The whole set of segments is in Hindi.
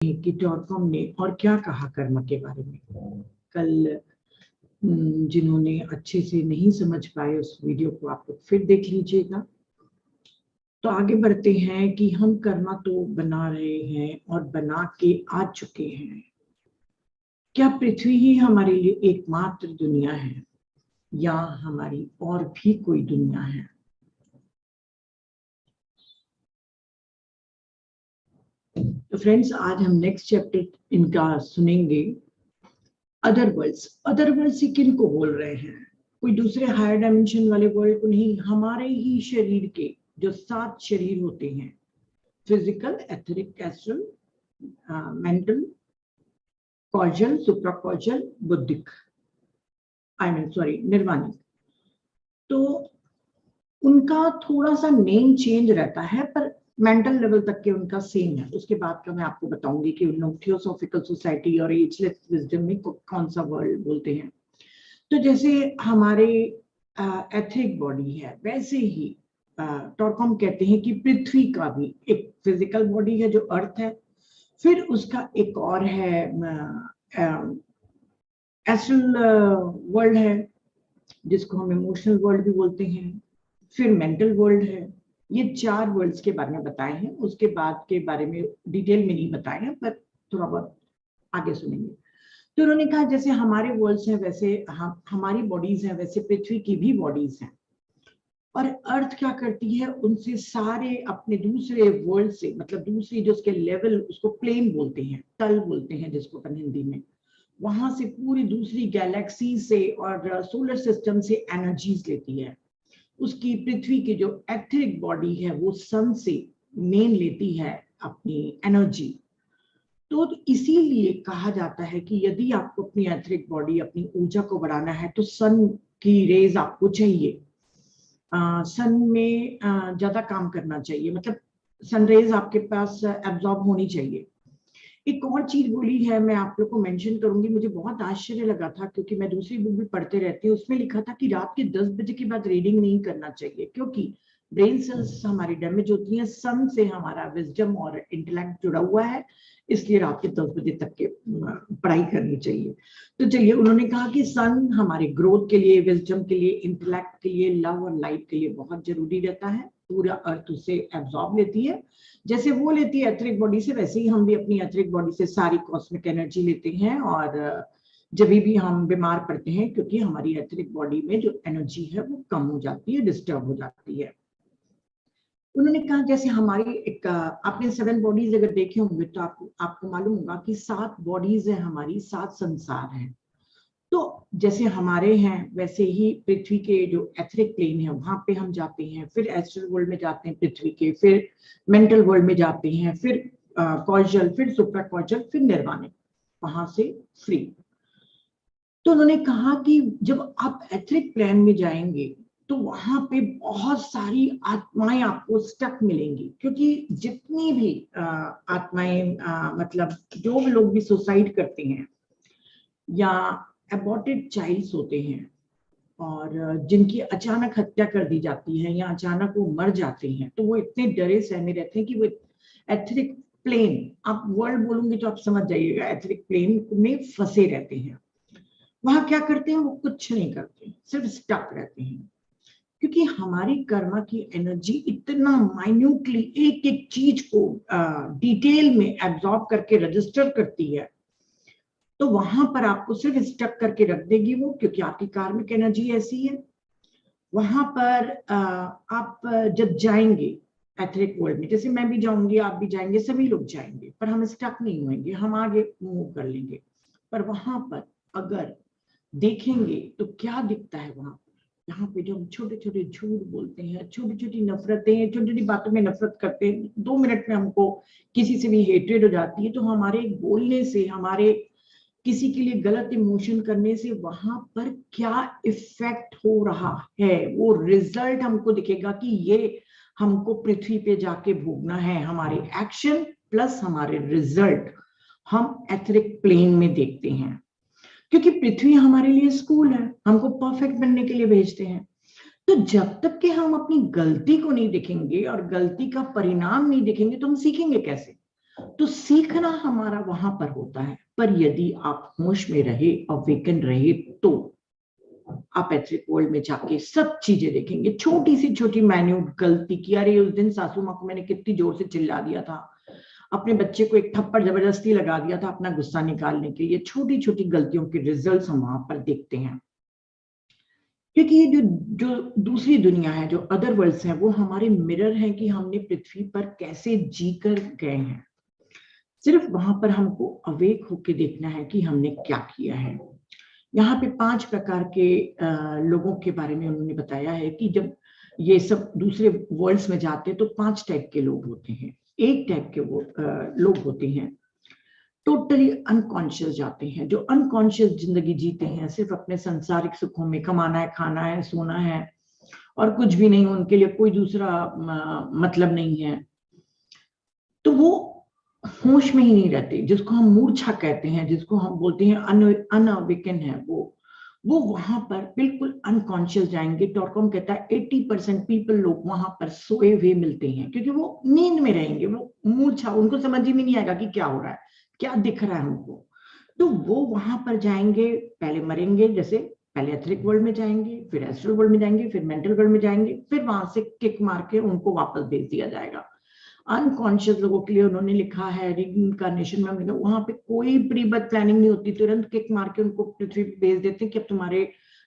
कि डॉटकॉम ने और क्या कहा कर्म के बारे में। कल जिन्होंने अच्छे से नहीं समझ पाए उस वीडियो को आप लोग फिर देख लीजिएगा। तो आगे बढ़ते हैं कि हम कर्मा तो बना रहे हैं और बना के आ चुके हैं। क्या पृथ्वी ही हमारे लिए एकमात्र दुनिया है या हमारी और भी कोई दुनिया है? तो फ्रेंड्स, आज हम नेक्स्ट चैप्टर इनका सुनेंगे। अदर वर्ल्ड से किन को बोल रहे हैं? कोई दूसरे हायर डायमेंशन वाले वर्ल्ड को नहीं, हमारे ही शरीर के जो 7 शरीर होते हैं, physical, etheric, astral, mental, causal, supracausal, बुद्धिक, निर्वाणिक। तो उनका थोड़ा सा नेम चेंज रहता है, पर मेंटल लेवल तक के उनका सेम है। उसके बाद का मैं आपको बताऊंगी कि उन लोग थियोसॉफिकल सोसाइटी और एजलेस विजडम में कौन सा वर्ल्ड बोलते हैं। तो जैसे हमारे एथरिक बॉडी है, वैसे ही टॉरकॉम कहते हैं कि पृथ्वी का भी एक फिजिकल बॉडी है जो अर्थ है, फिर उसका एक और है एस्ट्रल वर्ल्ड है जिसको हम इमोशनल वर्ल्ड भी बोलते हैं, फिर मेंटल वर्ल्ड है। ये 4 वर्ल्ड्स के बारे में बताए हैं, उसके बाद के बारे में डिटेल में नहीं बताए हैं, पर थोड़ा बहुत आगे सुनेंगे। तो उन्होंने कहा जैसे हमारे वर्ल्ड्स हैं वैसे हमारी बॉडीज हैं, वैसे पृथ्वी की भी बॉडीज हैं। और अर्थ क्या करती है, उनसे सारे अपने दूसरे वर्ल्ड से, मतलब दूसरी जो उसके लेवल, उसको प्लेन बोलते हैं, तल बोलते हैं जिसको अपन हिंदी में, वहां से पूरी दूसरी गैलेक्सी से और सोलर सिस्टम से एनर्जीज लेती है। उसकी पृथ्वी की जो एथरिक बॉडी है वो सन से मेन लेती है अपनी एनर्जी। तो इसीलिए कहा जाता है कि यदि आपको अपनी एथरिक बॉडी, अपनी ऊर्जा को बढ़ाना है तो सन की रेज आपको चाहिए। सन में ज्यादा काम करना चाहिए, मतलब सनरेज आपके पास एब्जॉर्ब होनी चाहिए। एक और चीज बोली है, मैं आप लोग को मेंशन करूंगी, मुझे बहुत आश्चर्य लगा था क्योंकि मैं दूसरी बुक भी पढ़ते रहती हूँ। उसमें लिखा था कि रात के 10 बजे के बाद रीडिंग नहीं करना चाहिए क्योंकि ब्रेन सेल्स हमारी डैमेज होती हैं। सन से हमारा विजडम और इंटेलेक्ट जुड़ा हुआ है, इसलिए रात के 10 बजे तक के पढ़ाई करनी चाहिए। तो चलिए, उन्होंने कहा कि सन हमारे ग्रोथ के लिए, विजडम के लिए, इंटेलेक्ट के लिए, लव और लाइफ के लिए बहुत जरूरी रहता है। पूरा अर्थ उसे एब्जॉर्ब लेती है, जैसे वो लेती है एथरिक बॉडी से, वैसे ही हम भी अपनी एथरिक बॉडी से सारी कॉस्मिक एनर्जी लेते हैं। और जब भी हम बीमार पड़ते हैं क्योंकि हमारी एथरिक बॉडी में जो एनर्जी है वो कम हो जाती है, डिस्टर्ब हो जाती है। उन्होंने कहा जैसे हमारी एक आपने 7 बॉडीज अगर देखे होंगे तो आपको मालूम होगा कि 7 बॉडीज है हमारी, 7 संसार हैं। तो जैसे हमारे हैं वैसे ही पृथ्वी के जो एथरिक प्लेन है वहां पे हम जाते हैं, फिर एस्ट्रल वर्ल्ड में जाते हैं पृथ्वी के, फिर मेंटल वर्ल्ड में जाते हैं, फिर कॉजल, फिर सुप्रा कॉजल, फिर निर्वाणिक, वहां से फ्री। तो उन्होंने कहा कि जब आप एथरिक प्लेन में जाएंगे तो वहां पे बहुत सारी आत्माएं आपको स्टक मिलेंगी, क्योंकि जितनी भी आत्माएं, मतलब जो लोग भी सुसाइड करते हैं या अबॉर्टेड चाइल्ड्स होते हैं और जिनकी अचानक हत्या कर दी जाती है या अचानक वो मर जाते हैं, तो वो इतने डरे सहमे रहते हैं कि वो एथरिक प्लेन, आप वर्ल्ड बोलूंगी तो आप समझ जाइएगा, एथरिक प्लेन में फंसे रहते हैं। वहां क्या करते हैं, वो कुछ नहीं करते, सिर्फ स्टक रहते हैं। क्योंकि हमारी कर्मा की एनर्जी इतना माइन्यूटली एक एक चीज को डिटेल में एब्जॉर्ब करके रजिस्टर करती है, तो वहां पर आपको सिर्फ स्टक करके रख देगी वो, क्योंकि आपकी कार्मिक एनर्जी ऐसी है। वहां पर आप जब जाएंगे एथरिक वर्ल्ड में, जैसे मैं भी जाऊंगी, आप भी जाएंगे, सभी लोग जाएंगे, पर हम स्टक नहीं होंगे, हम आगे मूव कर लेंगे। पर वहां पर अगर देखेंगे तो क्या दिखता है वहां पर, यहाँ पे जो हम छोटे छोटे झूठ बोलते हैं, छोटी छोटी नफरतें, छोटी छोटी बातों में नफरत करते हैं, 2 मिनट में हमको किसी से भी हेट्रेड हो जाती है, तो हमारे बोलने से, हमारे किसी के लिए गलत इमोशन करने से वहां पर क्या इफेक्ट हो रहा है, वो रिजल्ट हमको दिखेगा कि ये हमको पृथ्वी पे जाके भोगना है। हमारे एक्शन प्लस हमारे रिजल्ट हम एथरिक प्लेन में देखते हैं, क्योंकि पृथ्वी हमारे लिए स्कूल है, हमको परफेक्ट बनने के लिए भेजते हैं। तो जब तक कि हम अपनी गलती को नहीं देखेंगे और गलती का परिणाम नहीं देखेंगे तो हम सीखेंगे कैसे? तो सीखना हमारा वहां पर होता है, पर यदि आप होश में रहे, अवेकन रहे, तो आप एथरिक वर्ल्ड में जाके सब चीजें देखेंगे। छोटी सी छोटी माइन्यूट गलती की, अरे उस दिन सासू माँ को मैंने कितनी जोर से चिल्ला दिया था, अपने बच्चे को एक थप्पड़ जबरदस्ती लगा दिया था अपना गुस्सा निकालने के लिए। छोटी छोटी गलतियों के रिजल्ट्स हम वहां पर देखते हैं, क्योंकि ये जो जो दूसरी दुनिया है, जो अदर वर्ल्ड्स हैं, वो हमारे मिरर हैं कि हमने पृथ्वी पर कैसे जीकर गए हैं। सिर्फ वहां पर हमको अवेक होके देखना है कि हमने क्या किया है। यहाँ पे 5 प्रकार के लोगों के बारे में उन्होंने बताया है कि जब ये सब दूसरे वर्ल्ड्स में जाते हैं तो 5 टाइप के लोग होते हैं। एक टाइप के वो लोग होते हैं टोटली अनकॉन्शियस जाते हैं, जो अनकॉन्शियस जिंदगी जीते हैं, सिर्फ अपने सांसारिक सुखों में, कमाना है, खाना है, सोना है, और कुछ भी नहीं, उनके लिए कोई दूसरा मतलब नहीं है। तो वो होश में ही नहीं रहते, जिसको हम मूर्छा कहते हैं, जिसको हम बोलते हैं अनअवेकन है, वो वहां पर बिल्कुल अनकॉन्शियस जाएंगे। टॉर्कम कहता है 80% पीपल लोग वहां पर सोए हुए मिलते हैं, क्योंकि वो नींद में रहेंगे, वो मूर्छा, उनको समझ ही में नहीं आएगा कि क्या हो रहा है, क्या दिख रहा है हमको। तो वो वहां पर जाएंगे, पहले मरेंगे, जैसे पहले एथरिक वर्ल्ड में जाएंगे, फिर एस्ट्रल वर्ल्ड में जाएंगे, फिर मेंटल वर्ल्ड में जाएंगे, फिर वहां से किक मार के उनको वापस भेज दिया जाएगा। अनकॉन्शियस लोगों के लिए उन्होंने लिखा है रीइंकार्नेशन में, वहां पे कोई प्री बर्थ प्लानिंग नहीं होती, तुरंत किक मार के उनको पृथ्वी पे भेज देते हैं कि अब तुम्हारे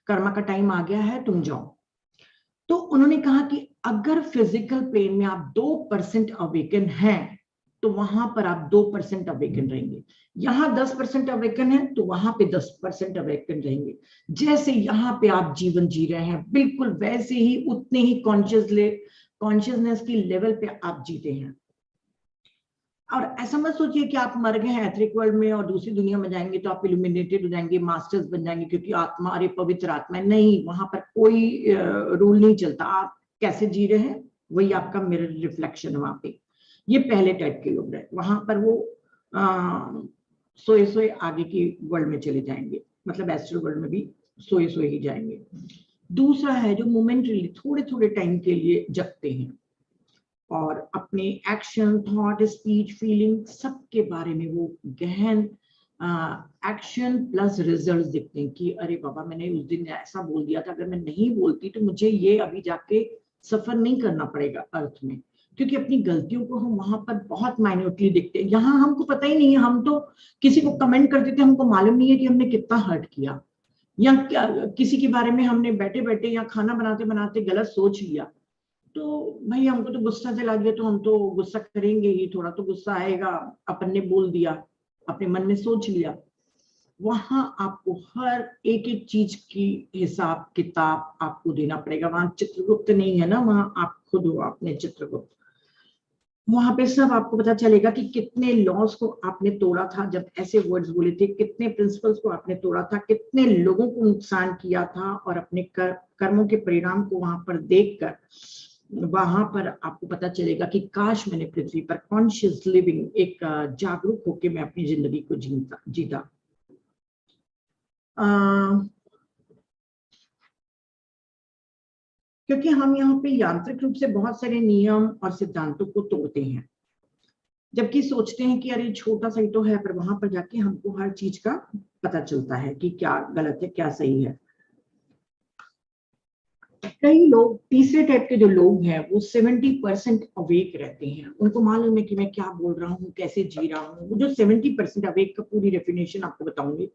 कर्मा का टाइम आ गया है, तुम जाओ। तो उन्होंने कहा कि अगर फिजिकल प्लेन में आप 2% अवेकन हैं, तो वहां पर आप 2% अवेकन रहेंगे। यहाँ 10% अवेकन है, तो वहां पे 10% अवेकन रहेंगे। जैसे यहाँ पे आप जीवन जी रहे हैं, बिल्कुल वैसे ही, उतने ही कॉन्शियसनेस की लेवल पे आप जीते हैं। और ऐसा मत सोचिए कि आप मर गए हैं एथरिक वर्ल्ड में और दूसरी दुनिया में जाएंगे तो आप इल्यूमिनेटेड हो जाएंगे, मास्टर्स बन जाएंगे, क्योंकि आत्मा, अरे पवित्र आत्मा है। नहीं, वहां पर कोई रूल नहीं चलता। आप कैसे जी रहे हैं वही आपका मिरर रिफ्लेक्शन है वहां पे। ये पहले टाइप के लोग रहे, वहां पर वो सोए सोए आगे की वर्ल्ड में चले जाएंगे, मतलब एस्ट्रल वर्ल्ड में भी सोए सोए ही जाएंगे। दूसरा है जो मोमेंटली, थोड़े थोड़े टाइम के लिए जगते हैं और अपने एक्शन, थॉट, स्पीच, फीलिंग सबके बारे में वो गहन एक्शन प्लस रिजल्ट दिखते हैं कि अरे बाबा, मैंने उस दिन ऐसा बोल दिया था, अगर मैं नहीं बोलती तो मुझे ये अभी जाके सफर नहीं करना पड़ेगा अर्थ में। क्योंकि अपनी गलतियों को हम वहां पर बहुत माइन्यूटली देखते हैं। यहाँ हमको पता ही नहीं है, हम तो किसी को कमेंट कर देते, हमको मालूम नहीं है कि हमने कितना हर्ट किया, या किसी के बारे में हमने बैठे बैठे या खाना बनाते बनाते गलत सोच लिया, तो भाई हमको तो गुस्सा चला गया, तो हम तो गुस्सा करेंगे ही, थोड़ा तो गुस्सा आएगा, अपन ने बोल दिया, अपने मन में सोच लिया। वहां आपको हर एक एक चीज की हिसाब किताब आपको देना पड़ेगा। वहां चित्रगुप्त नहीं है ना, वहां आप खुद हो अपने चित्रगुप्त। वहां पे सब आपको पता चलेगा कि कितने लॉस को आपने तोड़ा था जब ऐसे वर्ड्स बोले थे, कितने प्रिंसिपल्स को आपने तोड़ा था, कितने लोगों को नुकसान किया था, और अपने कर्मों के परिणाम को वहां पर देखकर वहां पर आपको पता चलेगा कि काश मैंने पृथ्वी पर कॉन्शियस लिविंग, एक जागरूक होकर मैं अपनी जिंदगी को जीता। क्योंकि हम यहाँ पे यांत्रिक रूप से बहुत सारे नियम और सिद्धांतों को तोड़ते हैं, जबकि सोचते हैं कि अरे छोटा सा ही तो है, पर वहां पर जाके हमको हर चीज का पता चलता है कि क्या गलत है, क्या सही है। कई लोग, तीसरे टाइप के जो लोग हैं, वो 70% अवेक रहते हैं। उनको मालूम है कि मैं क्या बोल रहा हूँ, कैसे जी रहा हूँ। वो जो 70% अवेक का पूरी डेफिनेशन आपको बताऊंगी।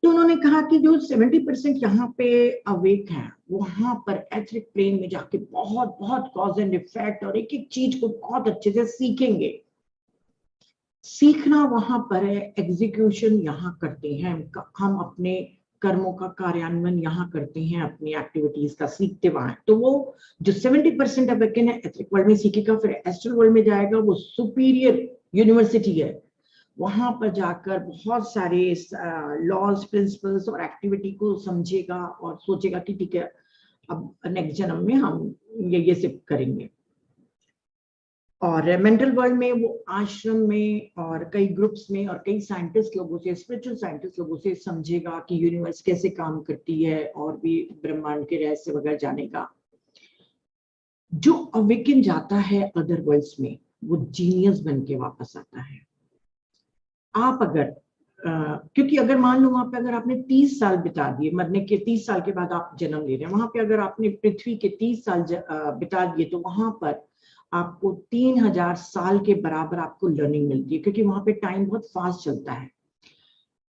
तो उन्होंने कहा कि जो 70% यहाँ पे अवेक है, वहां पर एथरिक प्लेन में जाके बहुत बहुत कॉज एंड इफेक्ट और एक एक चीज को बहुत अच्छे से सीखेंगे। सीखना वहां पर है, एग्जीक्यूशन यहाँ करते हैं हम अपने कर्मों का कार्यान्वयन यहाँ करते हैं, अपनी एक्टिविटीज का सीखते वहां। तो वो जो 70% अवेकन है एथरिक वर्ल्ड में सीखेगा, फिर एस्ट्रल वर्ल्ड में जाएगा, वो सुपीरियर यूनिवर्सिटी है, वहां पर जाकर बहुत सारे लॉज, प्रिंसिपल्स और एक्टिविटी को समझेगा और सोचेगा कि ठीक है, अब नेक्स्ट जन्म में हम ये सब करेंगे। और मेंटल वर्ल्ड में वो आश्रम में और कई ग्रुप्स में और कई साइंटिस्ट लोगों से, स्पिरिचुअल साइंटिस्ट लोगों से समझेगा कि यूनिवर्स कैसे काम करती है और भी ब्रह्मांड के रहस्य वगैरह जानेगा। जो अवेकन जाता है अदर वर्ल्ड्स में, वो जीनियस बन के वापस आता है। आप अगर क्योंकि अगर मान लो वहां पे अगर आपने 30 साल बिता दिए, मरने के 30 साल के बाद आप जन्म ले रहे हैं, वहां पे अगर आपने पृथ्वी के 30 साल बिता दिए, तो वहां पर आपको 3000 साल के बराबर आपको लर्निंग मिलती है, क्योंकि वहां पे टाइम बहुत फास्ट चलता है।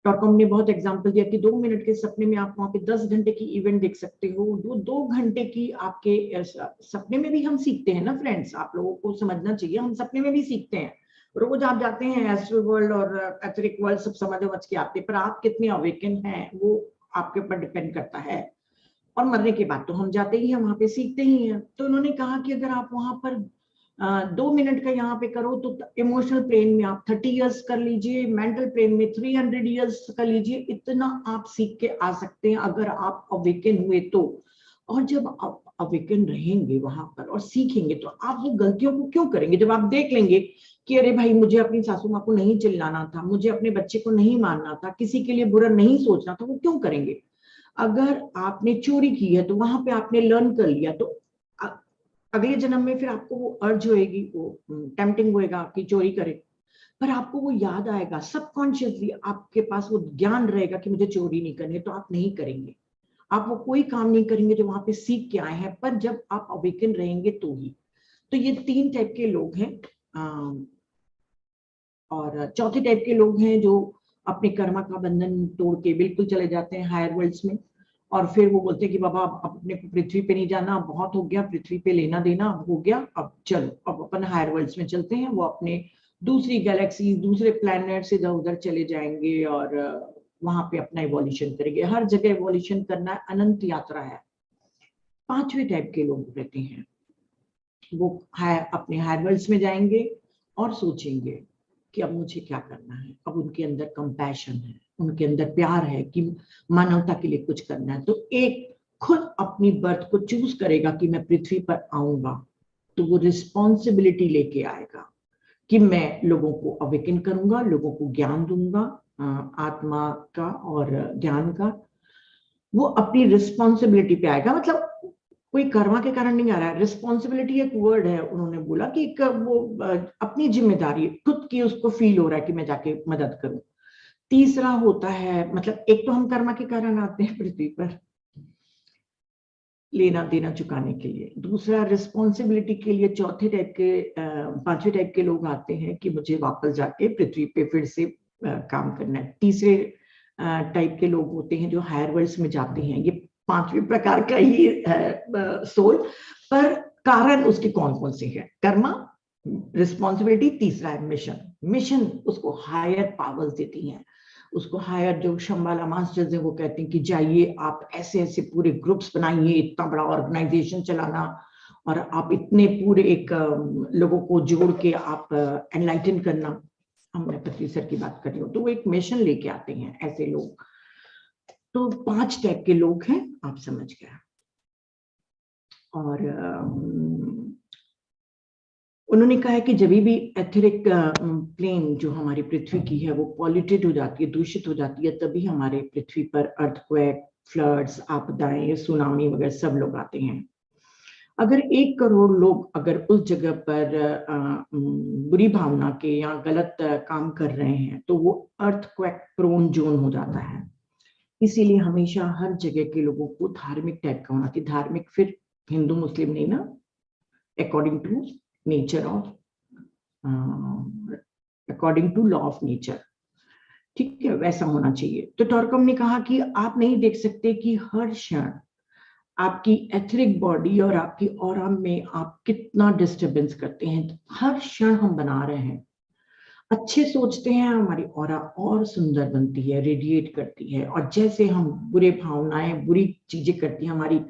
टॉकम ने बहुत एग्जांपल दिया कि 2 मिनट के सपने में आप वहां पे 10 घंटे की इवेंट देख सकते हो। वो 2 घंटे की आपके सपने में भी हम सीखते हैं ना फ्रेंड्स, आप लोगों को समझना चाहिए, हम सपने में भी सीखते हैं। रोज आप जाते हैं एस्ट्रल वर्ल्ड और एथरिक वर्ल्ड सब समझ के आते हैं, पर आप कितने अवेकन हैं वो आपके ऊपर डिपेंड करता है। और मरने के बाद तो हम जाते ही हैं, वहां पे सीखते ही हैं। तो उन्होंने कहा कि अगर आप वहां पर 2 मिनट का यहाँ पे करो तो इमोशनल प्लेन में आप 30 इयर्स कर लीजिए, मेंटल प्लेन में 300 इयर्स कर लीजिए, इतना आप सीख के आ सकते हैं अगर आप अवेकन हुए तो। और जब आप अवेकन रहेंगे वहां पर और सीखेंगे, तो आप वो गलतियों को क्यों करेंगे? जब आप देख लेंगे कि अरे भाई मुझे अपनी सासू माँ को नहीं चिल्लाना था, मुझे अपने बच्चे को नहीं मारना था, किसी के लिए बुरा नहीं सोचना था, वो क्यों करेंगे? अगर आपने चोरी की है तो वहां पे आपने लर्न कर लिया, तो अगले जन्म में फिर आपको वो अर्ज होएगी, वो टेम्पटिंग होएगा कि चोरी करे, पर आपको वो याद आएगा सबकॉन्शियसली, आपके पास वो ज्ञान रहेगा कि मुझे चोरी नहीं करनी, तो आप नहीं करेंगे। आप वो कोई काम नहीं करेंगे जो वहां पे सीख के आए हैं, पर जब आप अवेकन रहेंगे तो ही। तो ये 3 टाइप के लोग हैं। और चौथे टाइप के लोग हैं जो अपने कर्मा का बंधन तोड़ के बिल्कुल चले जाते हैं हायर वर्ल्ड्स में, और फिर वो बोलते हैं कि बाबा अब अपने पृथ्वी पे नहीं जाना, बहुत हो गया, पृथ्वी पे लेना देना हो गया, अब चलो अब अपन हायर वर्ल्ड्स में चलते हैं। वो अपने दूसरी गैलेक्सी, दूसरे प्लैनेट्स इधर उधर चले जाएंगे और वहां पे अपना इवोल्यूशन करेंगे। हर जगह इवोल्यूशन करना अनंत यात्रा है। 5वें टाइप के लोग रहते हैं, वो अपने हायर वर्ल्ड्स में जाएंगे और सोचेंगे कि अब मुझे क्या करना है। अब उनके अंदर कंपैशन है, उनके अंदर प्यार है कि मानवता के लिए कुछ करना है। तो एक खुद अपनी बर्थ को चूज करेगा कि मैं पृथ्वी पर आऊंगा, तो वो रिस्पॉन्सिबिलिटी लेके आएगा कि मैं लोगों को अवेकन करूंगा, लोगों को ज्ञान दूंगा, आत्मा का और ज्ञान का। वो अपनी रिस्पॉन्सिबिलिटी पे आएगा, मतलब कोई कर्मा के कारण नहीं आ रहा है। रिस्पॉन्सिबिलिटी एक वर्ड है, उन्होंने बोला कि वो अपनी जिम्मेदारी खुद की उसको फील हो रहा है कि मैं जाके मदद करूं। तीसरा होता है, मतलब एक तो हम कर्मा के कारण आते हैं पृथ्वी पर लेना देना चुकाने के लिए, दूसरा रिस्पॉन्सिबिलिटी के लिए। चौथे टाइप के 5वें टाइप के लोग आते हैं कि मुझे वापस जाके पृथ्वी पे फिर से काम करना है। तीसरे टाइप के लोग होते हैं जो हायर वर्ल्ड्स में जाते हैं। ये 5वें प्रकार का ही है सोल, पर कारण उसके कौन कौन से हैं? कर्मा, रिस्पॉन्सिबिलिटी, तीसरा है मिशन। मिशन उसको हायर पावर्स देती हैं, उसको हायर जो शंबाला मास्टर्स है वो कहते हैं कि जाइए आप ऐसे ऐसे पूरे ग्रुप्स बनाइए, इतना बड़ा ऑर्गेनाइजेशन चलाना, और आप इतने पूरे एक लोगों को जोड़ के आप एनलाइटन करना। मैं पृथ्वी सर की बात कर रही हूँ, तो वो एक मिशन लेके आते हैं ऐसे लोग। तो 5 टाइप के लोग हैं, आप समझ गए। और उन्होंने कहा है कि जब भी एथरिक प्लेन जो हमारी पृथ्वी की है वो पॉल्यूटेड हो जाती है, दूषित हो जाती है, तभी हमारे पृथ्वी पर अर्थक्वेक, फ्लड्स, आपदाएं, सुनामी वगैरह सब लोग आते हैं। अगर 1 करोड़ लोग अगर उस जगह पर बुरी भावना के या गलत काम कर रहे हैं, तो वो अर्थक्वेक प्रोन जोन हो जाता है। इसीलिए हमेशा हर जगह के लोगों को धार्मिक टाइप का होना चाहिए। धार्मिक फिर हिंदू मुस्लिम नहीं ना, according to nature of, according to law of nature, ठीक है, वैसा होना चाहिए। तो टॉरकम ने कहा कि आप नहीं देख सकते कि हर क्षण आपकी एथरिक बॉडी और आपकी ऑरा में आप कितना डिस्टरबेंस करते हैं। हर क्षण हम बना रहे हैं, अच्छे सोचते हैं, हमारी ऑरा और सुंदर बनती है, रेडिएट करती है, और जैसे हम बुरे भावनाएं, बुरी चीजें करती हैं, हमारी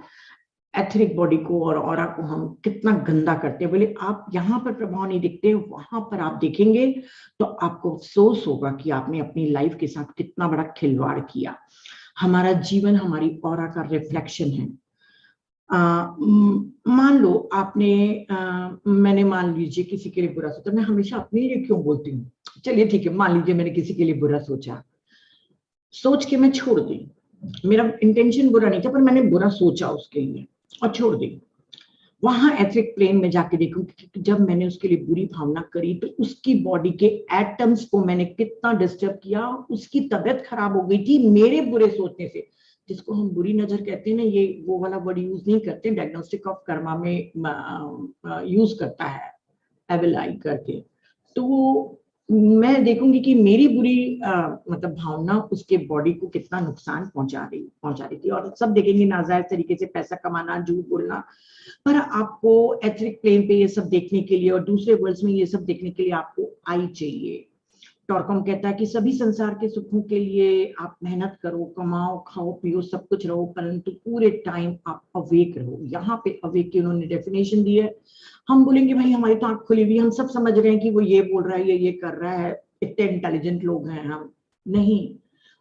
एथरिक बॉडी को और ऑरा को हम कितना गंदा करते हैं। बोले आप यहाँ पर प्रभाव नहीं दिखते, वहां पर आप देखेंगे तो आपको अफसोस होगा कि आपने अपनी लाइफ के साथ कितना बड़ा खिलवाड़ किया। हमारा जीवन हमारी ऑरा का रिफ्लेक्शन है। मान लो आपने मैंने मान लीजिए किसी के लिए बुरा सोचा, मैं हमेशा अपने लिए क्यों बोलती हूँ, चलिए ठीक है, मान लीजिए मैंने किसी के लिए बुरा सोचा, सोच के मैं छोड़ दी, मेरा इंटेंशन बुरा नहीं था पर मैंने बुरा सोचा उसके लिए और छोड़ दी। वहां एथरिक प्लेन में जाके देखूंगी कि जब मैंने उसके लिए बुरी भावना करी तो उसकी बॉडी के एटम्स को मैंने कितना डिस्टर्ब किया, उसकी तबीयत खराब हो गई थी मेरे बुरे सोचने से, जिसको हम बुरी नजर कहते हैं ना, ये वो वाला वर्ड यूज नहीं करते, डायग्नोस्टिक ऑफ कर्मा में यूज करता है एविल आई करके। तो मैं देखूंगी कि मेरी बुरी मतलब भावना उसके बॉडी को कितना नुकसान पहुंचा रही थी। और सब देखेंगे नाजायज तरीके से पैसा कमाना, झूठ बोलना, पर आपको एथरिक प्लेन पे ये सब देखने के लिए और दूसरे वर्ल्ड्स में ये सब देखने के लिए आपको आई चाहिए। टॉरकॉम कहता है कि सभी संसार के सुखों के लिए आप मेहनत करो, कमाओ, खाओ पियो, सब कुछ रहो, परंतु पूरे टाइम आप अवेक रहो। यहाँ पे अवेक की उन्होंने डेफिनेशन दी है। हम बोलेंगे भाई हमारी तो आंख खुली हुई, हम सब समझ रहे हैं कि वो ये बोल रहा है, ये कर रहा है, इतने इंटेलिजेंट लोग हैं हम। नहीं,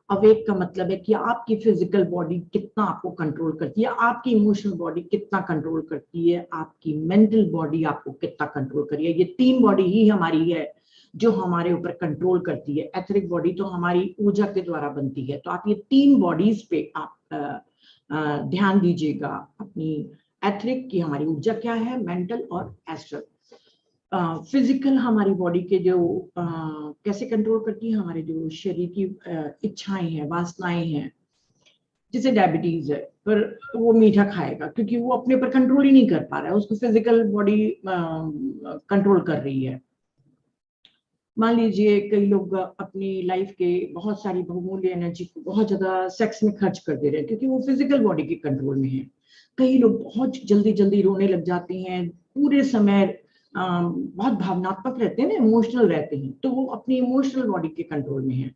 अवेक का मतलब है कि आपकी फिजिकल बॉडी कितना आपको कंट्रोल करती है, आपकी इमोशनल बॉडी कितना कंट्रोल करती है, आपकी मेंटल बॉडी आपको कितना कंट्रोल करती है। ये तीन बॉडी ही हमारी है जो हमारे ऊपर कंट्रोल करती है। एथरिक बॉडी तो हमारी ऊर्जा के द्वारा बनती है। तो आप ये तीन बॉडीज पे आप ध्यान दीजिएगा अपनी। एथरिक की हमारी ऊर्जा क्या है, मेंटल और एस्ट्रल। फिजिकल हमारी बॉडी के जो कैसे कंट्रोल करती है, हमारे जो शरीर की इच्छाएं हैं, वासनाएं हैं। जैसे डायबिटीज है, पर वो मीठा खाएगा क्योंकि वो अपने ऊपर कंट्रोल ही नहीं कर पा रहा है, उसको फिजिकल बॉडी कंट्रोल कर रही है। मान लीजिए कई लोग अपनी लाइफ के बहुत सारी बहुमूल्य एनर्जी को बहुत ज्यादा सेक्स में खर्च कर दे रहे हैं क्योंकि वो फिजिकल बॉडी के कंट्रोल में है। कई लोग बहुत जल्दी जल्दी रोने लग जाते हैं, पूरे समय बहुत भावनात्मक रहते हैं ना, इमोशनल रहते हैं, तो वो अपनी इमोशनल बॉडी के कंट्रोल में है।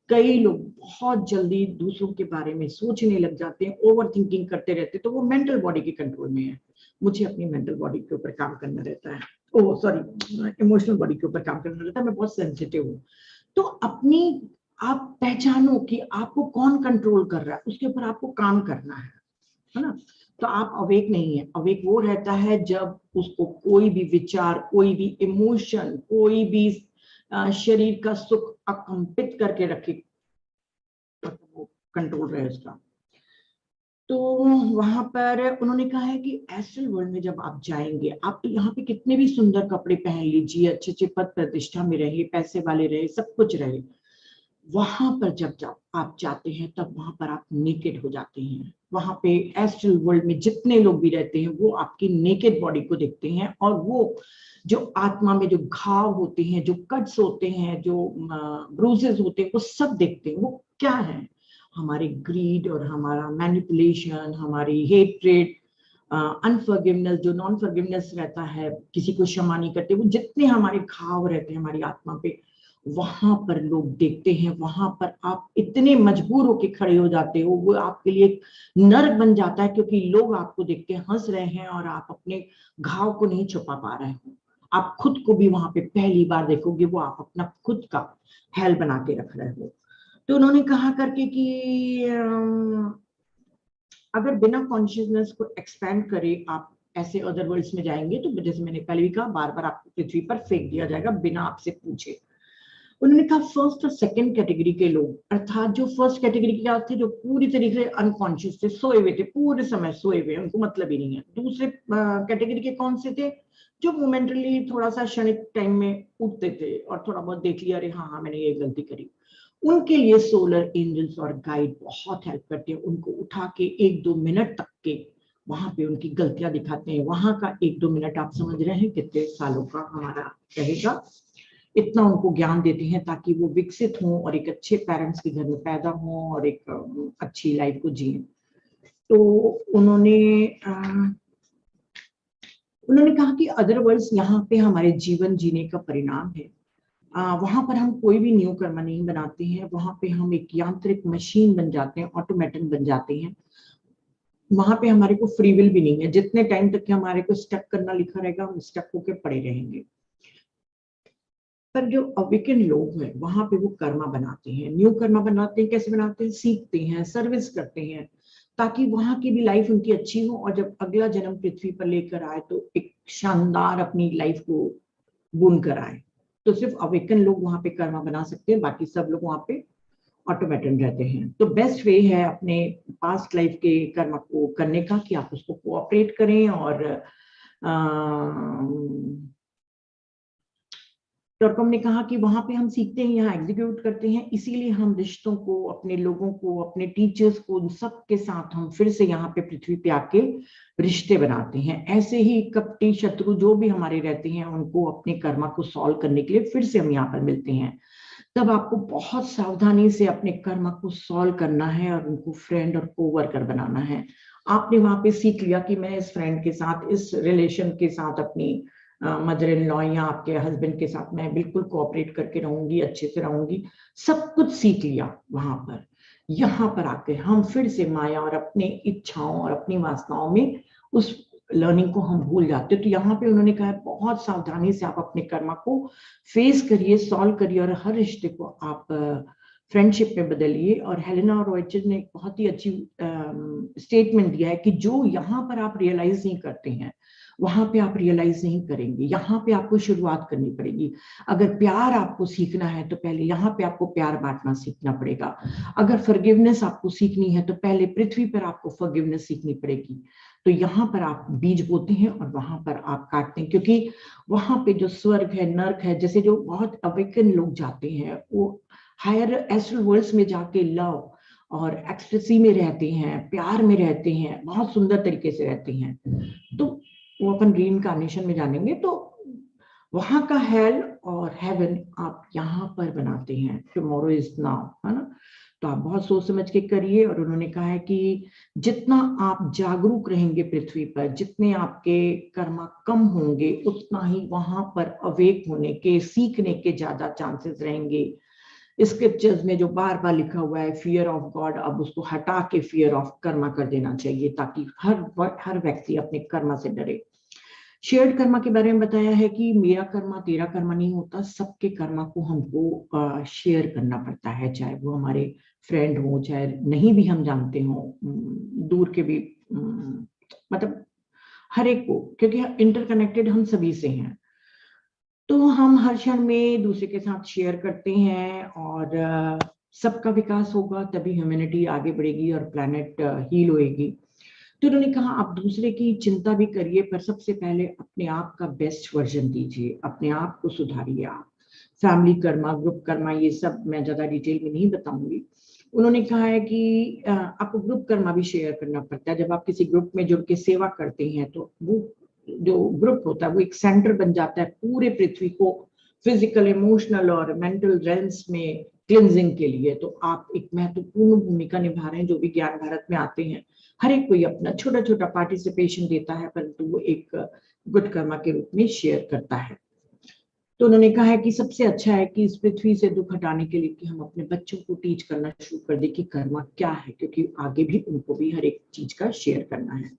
कई लोग बहुत जल्दी दूसरों के बारे में सोचने लग जाते हैं, ओवर थिंकिंग करते रहते हैं, तो वो मेंटल बॉडी के कंट्रोल में है। मुझे अपनी मेंटल बॉडी के ऊपर काम करना रहता है, ओ सॉरी, इमोशनल बॉडी के ऊपर काम करना रहता है। मैं बहुत सेंसिटिव हूँ। तो अपनी आप पहचानो कि आपको कौन कंट्रोल कर रहा है, उसके ऊपर आपको काम करना है ना। तो आप अवेक नहीं है। अवेक वो रहता है जब उसको कोई भी विचार, कोई भी इमोशन, कोई भी शरीर का सुख अकंपित करके रखे, वो कंट्रोल रहे उसका। तो वहां पर उन्होंने कहा है कि एस्ट्रल वर्ल्ड में जब आप जाएंगे, आप यहाँ पे कितने भी सुंदर कपड़े पहन लीजिए, अच्छे अच्छे पद प्रतिष्ठा में रहे, पैसे वाले रहे, सब कुछ रहे, वहां पर जब आप जाते हैं तब वहां पर आप नेकेड हो जाते हैं। वहां पे एस्ट्रल वर्ल्ड में जितने लोग भी रहते हैं वो आपकी नेकेड बॉडी को देखते हैं, और वो जो आत्मा में जो घाव होते हैं, जो कट्स होते हैं, जो ब्रूजेस होते हैं, वो सब देखते हैं। वो क्या है, हमारे ग्रीड और हमारा मैनिपुलेशन, हमारी हेट्रेड, अनफॉरगिवनेस, जो नॉन फॉरगिवनेस रहता है, किसी को क्षमा नहीं करते, वो जितने हमारे घाव रहते हैं हमारी आत्मा पे, वहां पर लोग देखते हैं। वहां पर आप इतने मजबूर होके खड़े हो जाते हो, वो आपके लिए एक नर्क बन जाता है, क्योंकि लोग आपको देख के हंस रहे हैं और आप अपने घाव को नहीं छुपा पा रहे हो। आप खुद को भी वहां पे पहली बार देखोगे, वो आप अपना खुद का हेल बना के रख रहे हो। तो उन्होंने कहा करके कि अगर बिना कॉन्शियसनेस को एक्सपैंड करे आप ऐसे अदर वर्ल्ड्स में जाएंगे, तो जैसे मैंने पहले भी कहा, बार बार आपको पृथ्वी पर फेंक दिया जाएगा बिना आपसे पूछे। उन्होंने कहा फर्स्ट और सेकंड कैटेगरी के लोग, अर्थात जो फर्स्ट कैटेगरी के थे, जो पूरी तरीके से अनकॉन्शियस थे, सोए हुए थे, पूरे समय सोए हुए, उनको मतलब ही नहीं है। दूसरे कैटेगरी के कौन से थे, जो मोमेंटली थोड़ा सा क्षणिक टाइम में उठते थे और थोड़ा बहुत देख लिया, अरे हाँ हाँ मैंने ये गलती करी। उनके लिए सोलर एंजल्स और गाइड बहुत हेल्प करते हैं, उनको उठा के 1-2 मिनट तक के वहां पे उनकी गलतियां दिखाते हैं। वहां का 1-2 मिनट आप समझ रहे हैं कितने सालों का हमारा रहेगा, इतना उनको ज्ञान देते हैं ताकि वो विकसित हों और एक अच्छे पेरेंट्स के घर में पैदा हों और एक अच्छी लाइफ को जिए। तो उन्होंने उन्होंने कहा कि अदर वर्ल्ड्स यहाँ पे हमारे जीवन जीने का परिणाम है। वहां पर हम कोई भी न्यू कर्म नहीं बनाते हैं, वहां पे हम एक यांत्रिक मशीन बन जाते हैं, ऑटोमेटन बन जाते हैं। वहां पे हमारे को फ्री विल भी नहीं है। जितने टाइम तक कि हमारे को स्टक करना लिखा रहेगा, हम स्टक होके पड़े रहेंगे। पर जो अवेकन लोग हैं वहां पे वो कर्मा बनाते हैं, न्यू कर्मा बनाते हैं। कैसे बनाते हैं, सीखते हैं, सर्विस करते हैं, ताकि वहां की भी लाइफ उनकी अच्छी हो, और जब अगला जन्म पृथ्वी पर लेकर आए तो एक शानदार अपनी लाइफ को बुन कर आए। तो सिर्फ अवेकन लोग वहां पे कर्मा बना सकते हैं, बाकी सब लोग वहां पे ऑटोमेटन रहते हैं। तो बेस्ट वे है अपने पास्ट लाइफ के कर्म को करने का कि आप उसको कोऑपरेट करें और टॉरकॉम ने कहा कि वहां पे हम सीखते हैं, यहाँ एग्जीक्यूट करते हैं, इसीलिए हम रिश्तों को, अपने लोगों को, अपने टीचर्स को, उन सब के साथ हम फिर से यहाँ पे पृथ्वी पे आके रिश्ते बनाते हैं। ऐसे ही कपटी शत्रु जो भी हमारे रहते हैं, उनको अपने कर्मा को सॉल्व करने के लिए फिर से हम यहाँ पर मिलते हैं। तब आपको बहुत सावधानी से अपने कर्मा को सॉल्व करना है और उनको फ्रेंड और कोवर्कर बनाना है। आपने वहां पे सीख लिया कि मैं इस फ्रेंड के साथ, इस रिलेशन के साथ, अपनी मदर इन लॉ या आपके हस्बैंड के साथ मैं बिल्कुल कोऑपरेट करके रहूंगी, अच्छे से रहूंगी, सब कुछ सीख लिया वहां पर। यहाँ पर आकर हम फिर से माया और अपने इच्छाओं और अपनी वासनाओं में उस लर्निंग को हम भूल जाते हैं। तो यहाँ पे उन्होंने कहा बहुत सावधानी से आप अपने कर्मा को फेस करिए, सॉल्व करिए और हर रिश्ते को आप फ्रेंडशिप में बदलिए। और हेलेना और रॉयचर ने एक बहुत ही अच्छी स्टेटमेंट दिया है कि जो यहाँ पर आप रियलाइज नहीं करते हैं, वहां पे आप रियलाइज नहीं करेंगे। यहाँ पे आपको शुरुआत करनी पड़ेगी। अगर प्यार आपको सीखना है तो पहले यहाँ पे आपको प्यार बांटना सीखना पड़ेगा। अगर फॉरगिवनेस आपको सीखनी है तो पहले पृथ्वी पर आपको फॉरगिवनेस सीखनी पड़ेगी। तो यहाँ पर आप बीज बोते हैं और वहां पर आप काटते हैं, क्योंकि वहां पे जो स्वर्ग है, नर्क है, जैसे जो बहुत अवेकन लोग जाते हैं वो हायर एस्ट्रल वर्ल्ड्स में जाके लव और एक्सटेसी में रहते हैं, प्यार में रहते हैं, बहुत सुंदर तरीके से रहते हैं। तो वो अपन रीइंकार्नेशन में जानेंगे। तो वहां का हेल और हेवन आप यहाँ पर बनाते हैं। टुमारो इज नाउ, है ना। तो आप बहुत सोच समझ के करिए। और उन्होंने कहा है कि जितना आप जागरूक रहेंगे पृथ्वी पर, जितने आपके कर्मा कम होंगे, उतना ही वहां पर अवेक होने के, सीखने के ज्यादा चांसेस रहेंगे। स्क्रिप्चर्स में जो बार बार लिखा हुआ है फियर ऑफ गॉड, अब उसको हटा के फियर ऑफ कर्मा कर देना चाहिए, ताकि हर व्यक्ति अपने कर्मा से डरे। शेयर्ड कर्मा के बारे में बताया है कि मेरा कर्मा तेरा कर्मा नहीं होता, सबके कर्मा को हमको शेयर करना पड़ता है, चाहे वो हमारे फ्रेंड हो, चाहे नहीं भी हम जानते हो, दूर के भी, मतलब हर एक को, क्योंकि इंटरकनेक्टेड हम सभी से हैं। तो हम हर क्षण में दूसरे के साथ शेयर करते हैं और सबका विकास होगा, तभी ह्यूमैनिटी आगे बढ़ेगी और प्लैनेट हील होएगी। तो उन्होंने कहा आप दूसरे की चिंता भी करिए, पर सबसे पहले अपने आप का बेस्ट वर्जन दीजिए, अपने आप को सुधारिए। आप फैमिली कर्मा, ग्रुप कर्मा, ये सब मैं ज्यादा डिटेल में नहीं बताऊंगी। उन्होंने कहा है कि आपको ग्रुप कर्मा भी शेयर करना पड़ता है। जब आप किसी ग्रुप में जुड़ के सेवा करते हैं तो वो जो ग्रुप होता है वो एक सेंटर बन जाता है पूरे पृथ्वी को फिजिकल, इमोशनल और मेंटल रेल्स में क्लिनजिंग के लिए। तो आप एक महत्वपूर्ण भूमिका निभा रहे हैं। जो भी ज्ञान भारत में आते हैं, हर एक कोई अपना छोटा छोटा पार्टिसिपेशन देता है, परंतु वो एक गुड कर्मा के रूप में शेयर करता है। तो उन्होंने कहा है कि सबसे अच्छा है कि इस पृथ्वी से दुख हटाने के लिए कि हम अपने बच्चों को टीच करना शुरू कर दें कि कर्मा क्या है, क्योंकि आगे भी उनको भी हर एक चीज का शेयर करना है।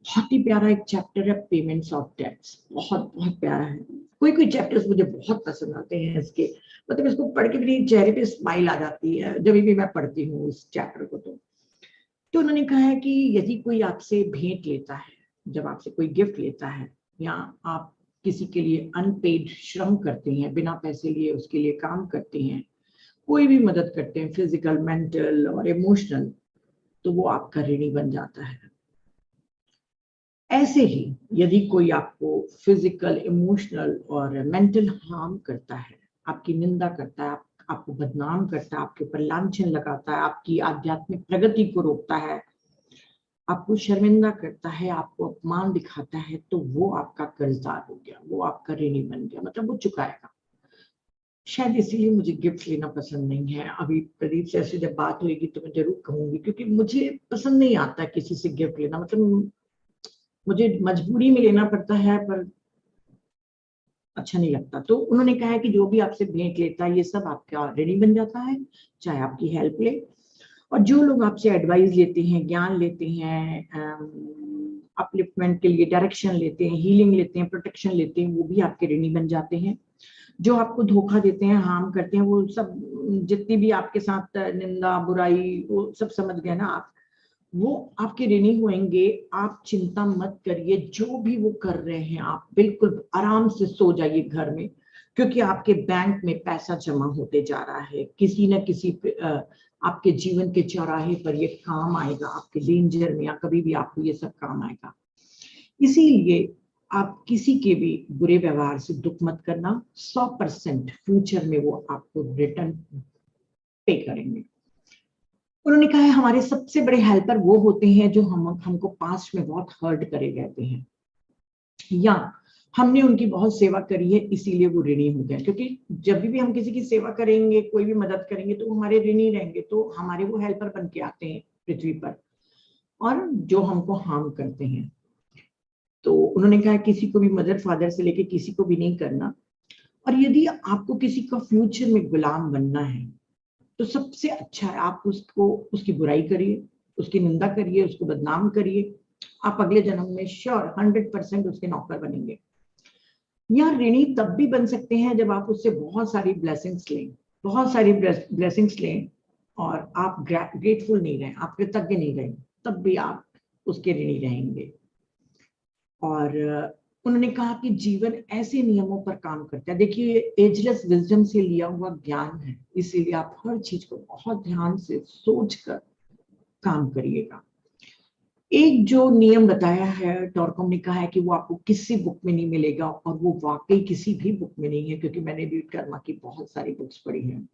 बहुत ही प्यारा एक चैप्टर है पेमेंट्स ऑफ डेट्स, बहुत बहुत प्यारा है। कोई कोई चैप्टर्स मुझे बहुत पसंद आते हैं इसके, मतलब इसको पढ़ के मेरे चेहरे पे स्माइल आ जाती है जब भी मैं पढ़ती हूँ इस चैप्टर को। तो उन्होंने कहा है कि यदि कोई आपसे भेंट लेता है, जब आपसे कोई गिफ्ट लेता है, या आप किसी के लिए अनपेड श्रम करते हैं, बिना पैसे लिए उसके लिए काम करते हैं, कोई भी मदद करते हैं, फिजिकल, मेंटल और इमोशनल, तो वो आपका ऋणी बन जाता है। ऐसे ही यदि कोई आपको फिजिकल, इमोशनल और मेंटल हार्म करता है, आपकी निंदा करता है, आपको बदनाम करता है, आपके ऊपर लांछन लगाता है, आपकी आध्यात्मिक प्रगति को रोकता है, आपको शर्मिंदा करता है, आपको अपमान दिखाता है, तो वो आपका कर्जदार हो गया, वो आपका ऋणी बन गया, मतलब वो चुकाएगा। शायद इसीलिए मुझे गिफ्ट लेना पसंद नहीं है। अभी प्रदीप से ऐसे जब बात होगी तो मैं जरूर कहूंगी, क्योंकि मुझे पसंद नहीं आता किसी से गिफ्ट लेना, मतलब मुझे मजबूरी में लेना पड़ता है, पर अच्छा नहीं लगता। तो उन्होंने कहा है कि जो भी आपसे भेंट लेता है, ये सब आपका ऋणी बन जाता है, चाहे आपकी हेल्प ले। और जो लोग आपसे एडवाइस लेते हैं, ज्ञान लेते हैं, अपलिफ्टमेंट के लिए डायरेक्शन लेते हैं, हीलिंग लेते हैं, प्रोटेक्शन लेते हैं, वो भी आपके ऋणी बन जाते हैं। जो आपको धोखा देते हैं, हार्म करते हैं, वो सब जितनी भी आपके साथ निंदा, बुराई, वो सब समझ गए ना आप, वो आपके ऋणी होंगे। आप चिंता मत करिए, जो भी वो कर रहे हैं आप बिल्कुल आराम से सो जाइए घर में, क्योंकि आपके बैंक में पैसा जमा होते जा रहा है। किसी न किसी आपके जीवन के चौराहे पर ये काम आएगा, आपके डेंजर में या कभी भी आपको ये सब काम आएगा। इसीलिए आप किसी के भी बुरे व्यवहार से दुख मत करना, 100% फ्यूचर में वो आपको रिटर्न पे करेंगे। उन्होंने कहा है हमारे सबसे बड़े हेल्पर वो होते हैं जो हमको पास्ट में बहुत हर्ट करे रहते हैं, या हमने उनकी बहुत सेवा करी है इसीलिए वो ऋणी हो गए। क्योंकि जब भी हम किसी की सेवा करेंगे, कोई भी मदद करेंगे, तो हमारे ऋणी रहेंगे, तो हमारे वो हेल्पर बन के आते हैं पृथ्वी पर और जो हमको हार्म करते हैं। तो उन्होंने कहा किसी को भी मदर फादर से लेके किसी को भी नहीं करना। और यदि आपको किसी का फ्यूचर में गुलाम बनना है तो सबसे अच्छा है आप उसको उसकी बुराई करिए, उसकी निंदा करिए, उसको बदनाम करिए। आप अगले जन्म में श्योर 100% उसके नौकर बनेंगे। या ऋणी तब भी बन सकते हैं जब आप उससे बहुत सारी ब्लेसिंग्स लें, बहुत सारी ब्लेसिंग्स लें और आप ग्रेटफुल नहीं रहें, आप कृतज्ञ नहीं रहें, तब भी आप उसके ऋणी रहेंगे। और उन्होंने कहा कि जीवन ऐसे नियमों पर काम करता है। देखिए एजलेस विजडम से लिया हुआ ज्ञान है, इसीलिए आप हर चीज को बहुत ध्यान से सोचकर काम करिएगा। एक जो नियम बताया है टॉरकॉम ने कहा है कि वो आपको किसी बुक में नहीं मिलेगा, और वो वाकई किसी भी बुक में नहीं है, क्योंकि मैंने भी कर्मा की बहुत सारी बुक्स पढ़ी हैं,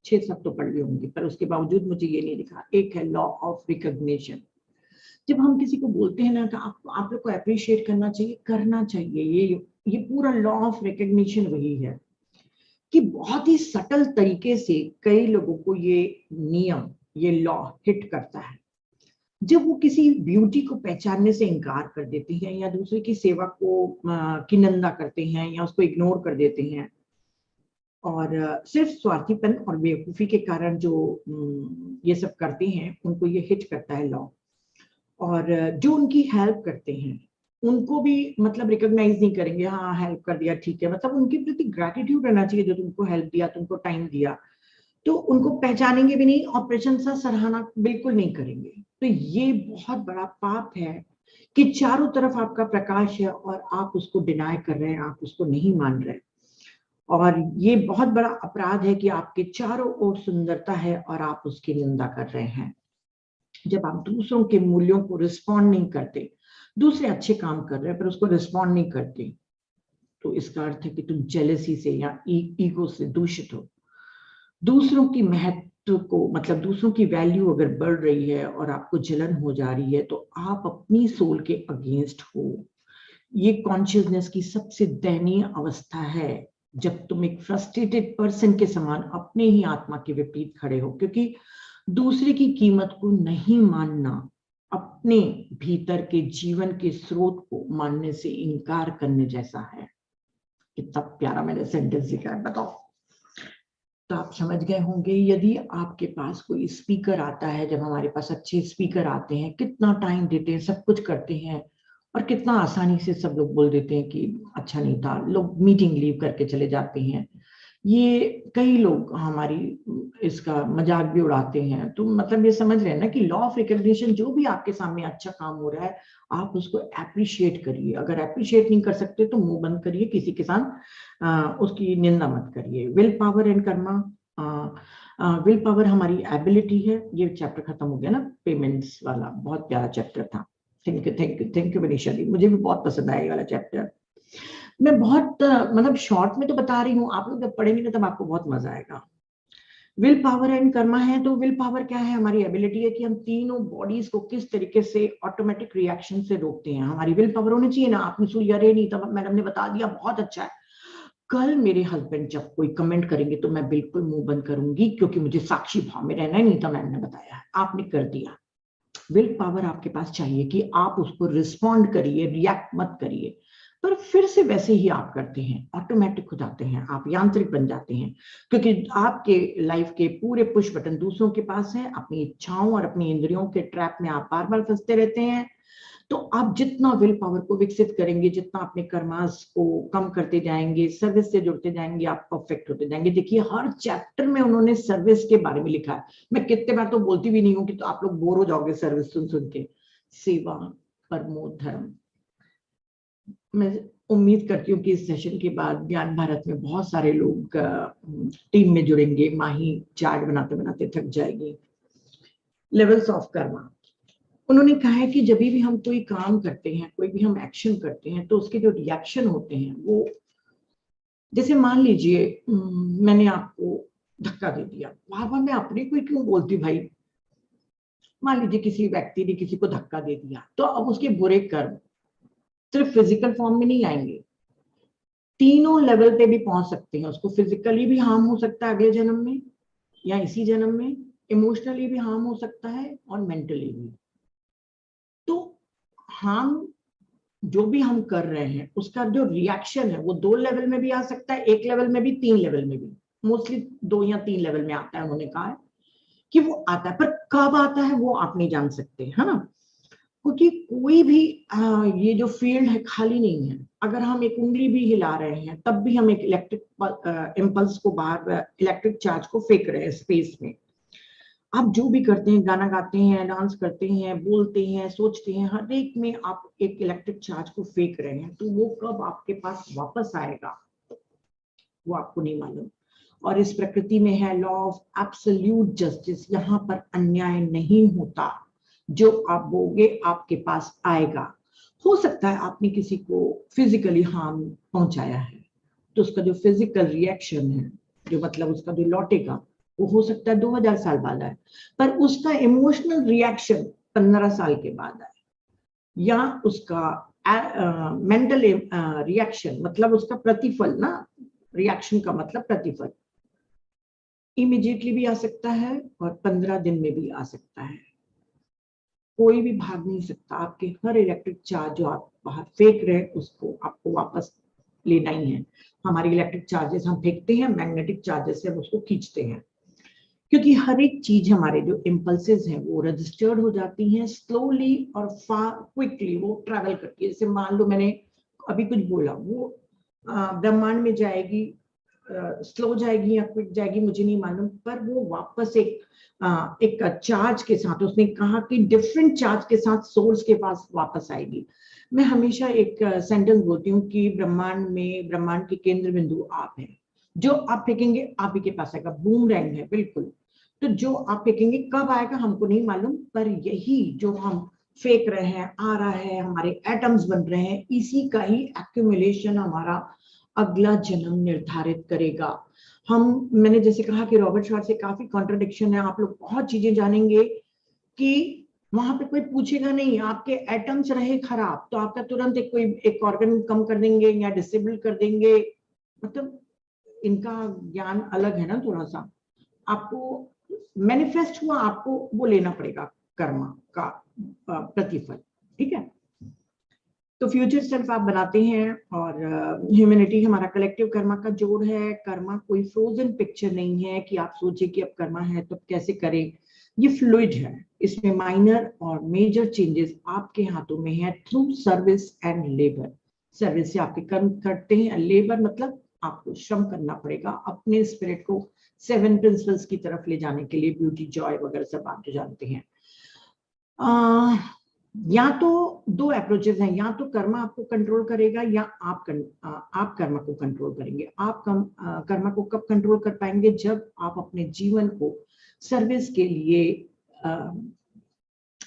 6-7 तो पढ़ ली होंगी, पर उसके बावजूद मुझे ये नहीं लिखा। एक है लॉ ऑफ रिकॉग्निशन। जब हम किसी को बोलते हैं ना कि आप लोग को अप्रिशिएट करना चाहिए, करना चाहिए, ये पूरा लॉ ऑफ रिकॉग्निशन वही है कि बहुत ही सटल तरीके से कई लोगों को ये नियम, ये लॉ हिट करता है। जब वो किसी ब्यूटी को पहचानने से इनकार कर देते हैं, या दूसरे की सेवा को की निंदा करते हैं, या उसको इग्नोर कर देते हैं, और सिर्फ स्वार्थीपन और बेवकूफी के कारण जो ये सब करते हैं, उनको ये हिट करता है लॉ। और जो उनकी हेल्प करते हैं उनको भी मतलब रिकॉग्नाइज नहीं करेंगे, हाँ हेल्प कर दिया ठीक है, मतलब उनके प्रति ग्रैटिट्यूड रहना चाहिए, जो तुमको हेल्प दिया, तुमको टाइम दिया, तो उनको पहचानेंगे भी नहीं और प्रशंसा सराहना बिल्कुल नहीं करेंगे। तो ये बहुत बड़ा पाप है कि चारों तरफ आपका प्रकाश है और आप उसको डिनाय कर रहे हैं, आप उसको नहीं मान रहे। और ये बहुत बड़ा अपराध है कि आपके चारों ओर सुंदरता है और आप उसकी निंदा कर रहे हैं। जब आप दूसरों के मूल्यों को रिस्पॉन्ड नहीं करते, दूसरे अच्छे काम कर रहे हैं पर उसको रिस्पॉन्ड नहीं करते, तो इसका अर्थ है कि तुम जेलसी से या ईगो से दूषित हो। दूसरों की महत्व को, मतलब दूसरों की वैल्यू अगर बढ़ रही है और आपको जलन हो जा रही है, तो आप अपनी सोल के अगेंस्ट हो। ये कॉन्शियसनेस की सबसे दयनीय अवस्था है, जब तुम एक फ्रस्ट्रेटेड पर्सन के समान अपने ही आत्मा के विपरीत खड़े हो। क्योंकि दूसरे की कीमत को नहीं मानना अपने भीतर के जीवन के स्रोत को मानने से इनकार करने जैसा है। कितना प्यारा मैंने सेंटेंस लिखा है, बताओ। तो आप समझ गए होंगे, यदि आपके पास कोई स्पीकर आता है, जब हमारे पास अच्छे स्पीकर आते हैं, कितना टाइम देते हैं, सब कुछ करते हैं, और कितना आसानी से सब लोग बोल देते हैं कि अच्छा नहीं था, लोग मीटिंग लीव करके चले जाते हैं। ये कई लोग हमारी इसका मजाक भी उड़ाते हैं। तो मतलब ये समझ रहे हैं ना कि लॉ ऑफ रिकॉग्निशन, जो भी आपके सामने अच्छा काम हो रहा है आप उसको अप्रिशिएट करिए। अगर अप्रिशिएट नहीं कर सकते तो मुंह बंद करिए, किसी के साथ उसकी निंदा मत करिए। Will power and Karma. Will power हमारी एबिलिटी है। ये चैप्टर खत्म हो गया ना, पेमेंट्स वाला, बहुत प्यारा चैप्टर था। Thank you thank you thank you Manisha ji, मुझे भी बहुत पसंद आया ये वाला चैप्टर। मैं बहुत मतलब शॉर्ट में तो बता रही हूँ, आप लोग जब पढ़ेंगे ना तब आपको बहुत मजा आएगा। विल पावर एंड कर्मा है। तो विल पावर क्या है? हमारी एबिलिटी है कि हम तीनों बॉडीज को किस तरीके से ऑटोमेटिक रिएक्शन से रोकते हैं। हमारी विल पावर होनी चाहिए ना। आपने सुन लिया, रे नहीं तब मैडम ने बता दिया, बहुत अच्छा है। कल मेरे हस्बैंड जब कोई कमेंट करेंगे तो मैं बिल्कुल मुंह बंद करूंगी, क्योंकि मुझे साक्षी भाव में रहना है। नहीं तो मैम ने बताया, आपने कर दिया। विल पावर आपके पास चाहिए कि आप उसको रिस्पॉन्ड करिए, रिएक्ट मत करिए, पर फिर से वैसे ही आप करते हैं, ऑटोमेटिक हो जाते हैं, आप यांत्रिक बन जाते हैं। क्योंकि आपके लाइफ के पूरे पुश बटन दूसरों के पास हैं। अपनी इच्छाओं और अपनी इंद्रियों के ट्रैप में आप बार बार फंसते रहते हैं। तो आप जितना विल पावर को विकसित करेंगे, जितना अपने कर्मास को कम करते जाएंगे, सर्विस से जुड़ते जाएंगे, आप परफेक्ट होते जाएंगे। देखिए हर चैप्टर में उन्होंने सर्विस के बारे में लिखा है। मैं कितने बार तो बोलती भी नहीं हूँ कि तो आप लोग बोर हो जाओगे सर्विस सुन सुन के। सेवा परमो धर्म। मैं उम्मीद करती हूँ कि इस सेशन के बाद ज्ञान भारत में बहुत सारे लोग टीम में जुड़ेंगे। माही चार्ट बनाते बनाते थक जाएगी। Levels of Karma. उन्होंने कहा है कि जब भी हम कोई काम करते हैं, कोई भी हम एक्शन करते हैं, तो उसके जो रिएक्शन होते हैं वो, जैसे मान लीजिए मैंने आपको धक्का दे दिया, बार मैं अपने को क्यों बोलती भाई, मान लीजिए किसी व्यक्ति ने किसी को धक्का दे दिया, तो अब उसके बुरे कर्म सिर्फ फिजिकल फॉर्म में नहीं आएंगे, तीनों लेवल पे भी पहुंच सकते हैं। उसको फिजिकली भी हार्म हो सकता है अगले जन्म में या इसी जन्म में, इमोशनली भी हार्म हो सकता है और मेंटली भी। तो हम जो भी हम कर रहे हैं उसका जो रिएक्शन है वो 2 लेवल में भी आ सकता है, 1 लेवल में भी, 3 लेवल में भी, मोस्टली 2 या 3 लेवल में आता है। उन्होंने कहा है कि वो आता है, पर कब आता है वो आप नहीं जान सकते, है ना, क्योंकि कोई भी ये जो फील्ड है खाली नहीं है। अगर हम एक उंगली भी हिला रहे हैं तब भी हम एक इलेक्ट्रिक इम्पल्स को बाहर, इलेक्ट्रिक चार्ज को फेंक रहे हैं स्पेस में। आप जो भी करते हैं, गाना गाते हैं, डांस करते हैं, बोलते हैं, सोचते हैं, हर एक में आप एक इलेक्ट्रिक चार्ज को फेंक रहे हैं, तो वो कब आपके पास वापस आएगा वो आपको नहीं मालूम। और इस प्रकृति में है लॉ ऑफ एब्सोल्यूट जस्टिस, यहाँ पर अन्याय नहीं होता, जो आप बोगे आपके पास आएगा। हो सकता है आपने किसी को फिजिकली हार्म पहुंचाया है, तो उसका जो फिजिकल रिएक्शन है, जो मतलब उसका जो लौटेगा, वो हो सकता है 2000 साल बाद आए, पर उसका इमोशनल रिएक्शन 15 साल के बाद आए, या उसका मेंटल रिएक्शन, मतलब उसका प्रतिफल ना, रिएक्शन का मतलब प्रतिफल, इमीडिएटली भी आ सकता है और 15 दिन में भी आ सकता है। कोई भी भाग नहीं सकता, आपके हर इलेक्ट्रिक चार्ज जो आप बाहर फेंक रहे हैं उसको आपको वापस लेना ही है। हमारी इलेक्ट्रिक चार्जेस हम फेंकते हैं, मैग्नेटिक चार्जेस से हम उसको खींचते हैं, क्योंकि हर एक चीज हमारे जो इम्पल्सेस हैं वो रजिस्टर्ड हो जाती हैं स्लोली और फार क्विकली, वो ट्रैवल करती है। जैसे मान लो मैंने अभी कुछ बोला, वो ब्रह्मांड में जाएगी, स्लो जाएगी या क्विक जाएगी मुझे नहीं मालूम, पर वो वापस एक चार्ज के साथ, उसने कहा कि डिफरेंट चार्ज के साथ सोर्स के पास वापस आएगी। मैं हमेशा एक सेंटेंस बोलती हूँ कि ब्रह्मांड में, ब्रह्मांड के केंद्र बिंदु आप हैं, जो आप फेंकेंगे आप ही के पास आएगा, बूमरैंग है बिल्कुल। तो जो आप फेंकेंगे कब आएगा हमको नहीं मालूम, पर यही जो हम फेंक रहे हैं आ रहा है, हमारे एटम्स बन रहे हैं, इसी का ही एक्यूमुलेशन हमारा अगला जन्म निर्धारित करेगा। मैंने जैसे कहा कि रॉबर्ट शॉर्ट से काफी कॉन्ट्रडिक्शन है, आप लोग बहुत चीजें जानेंगे कि वहां पे कोई पूछेगा नहीं, आपके एटम्स रहे खराब तो आपका तुरंत एक ऑर्गन कम कर देंगे या डिसेबल कर देंगे, मतलब इनका ज्ञान अलग है ना थोड़ा सा। आपको मैनिफेस्ट हुआ, आपको वो लेना पड़ेगा कर्म का प्रतिफल, ठीक है। तो फ्यूचर सेल्फ आप बनाते हैं, और ह्यूमैनिटी हमारा कलेक्टिव कर्मा का जोड़ है। कर्मा कोई फ्रोजन पिक्चर नहीं है कि आप सोचे कि अब कर्मा है तो कैसे करें, ये फ्लूइड है, इसमें माइनर और मेजर चेंजेस आपके हाथों में है through service and labour. Service से आपके कर्म करते हैं, लेबर मतलब आपको श्रम करना पड़ेगा अपने स्पिरिट को 7 प्रिंसिपल्स की तरफ ले जाने के लिए, ब्यूटी जॉय वगैरह सब आप जो जानते हैं। या तो 2 अप्रोचेस हैं, या तो कर्मा आपको कंट्रोल करेगा या आप कर्मा को कंट्रोल करेंगे। आप कर्मा को कब कंट्रोल कर पाएंगे, जब आप अपने जीवन को सर्विस के लिए,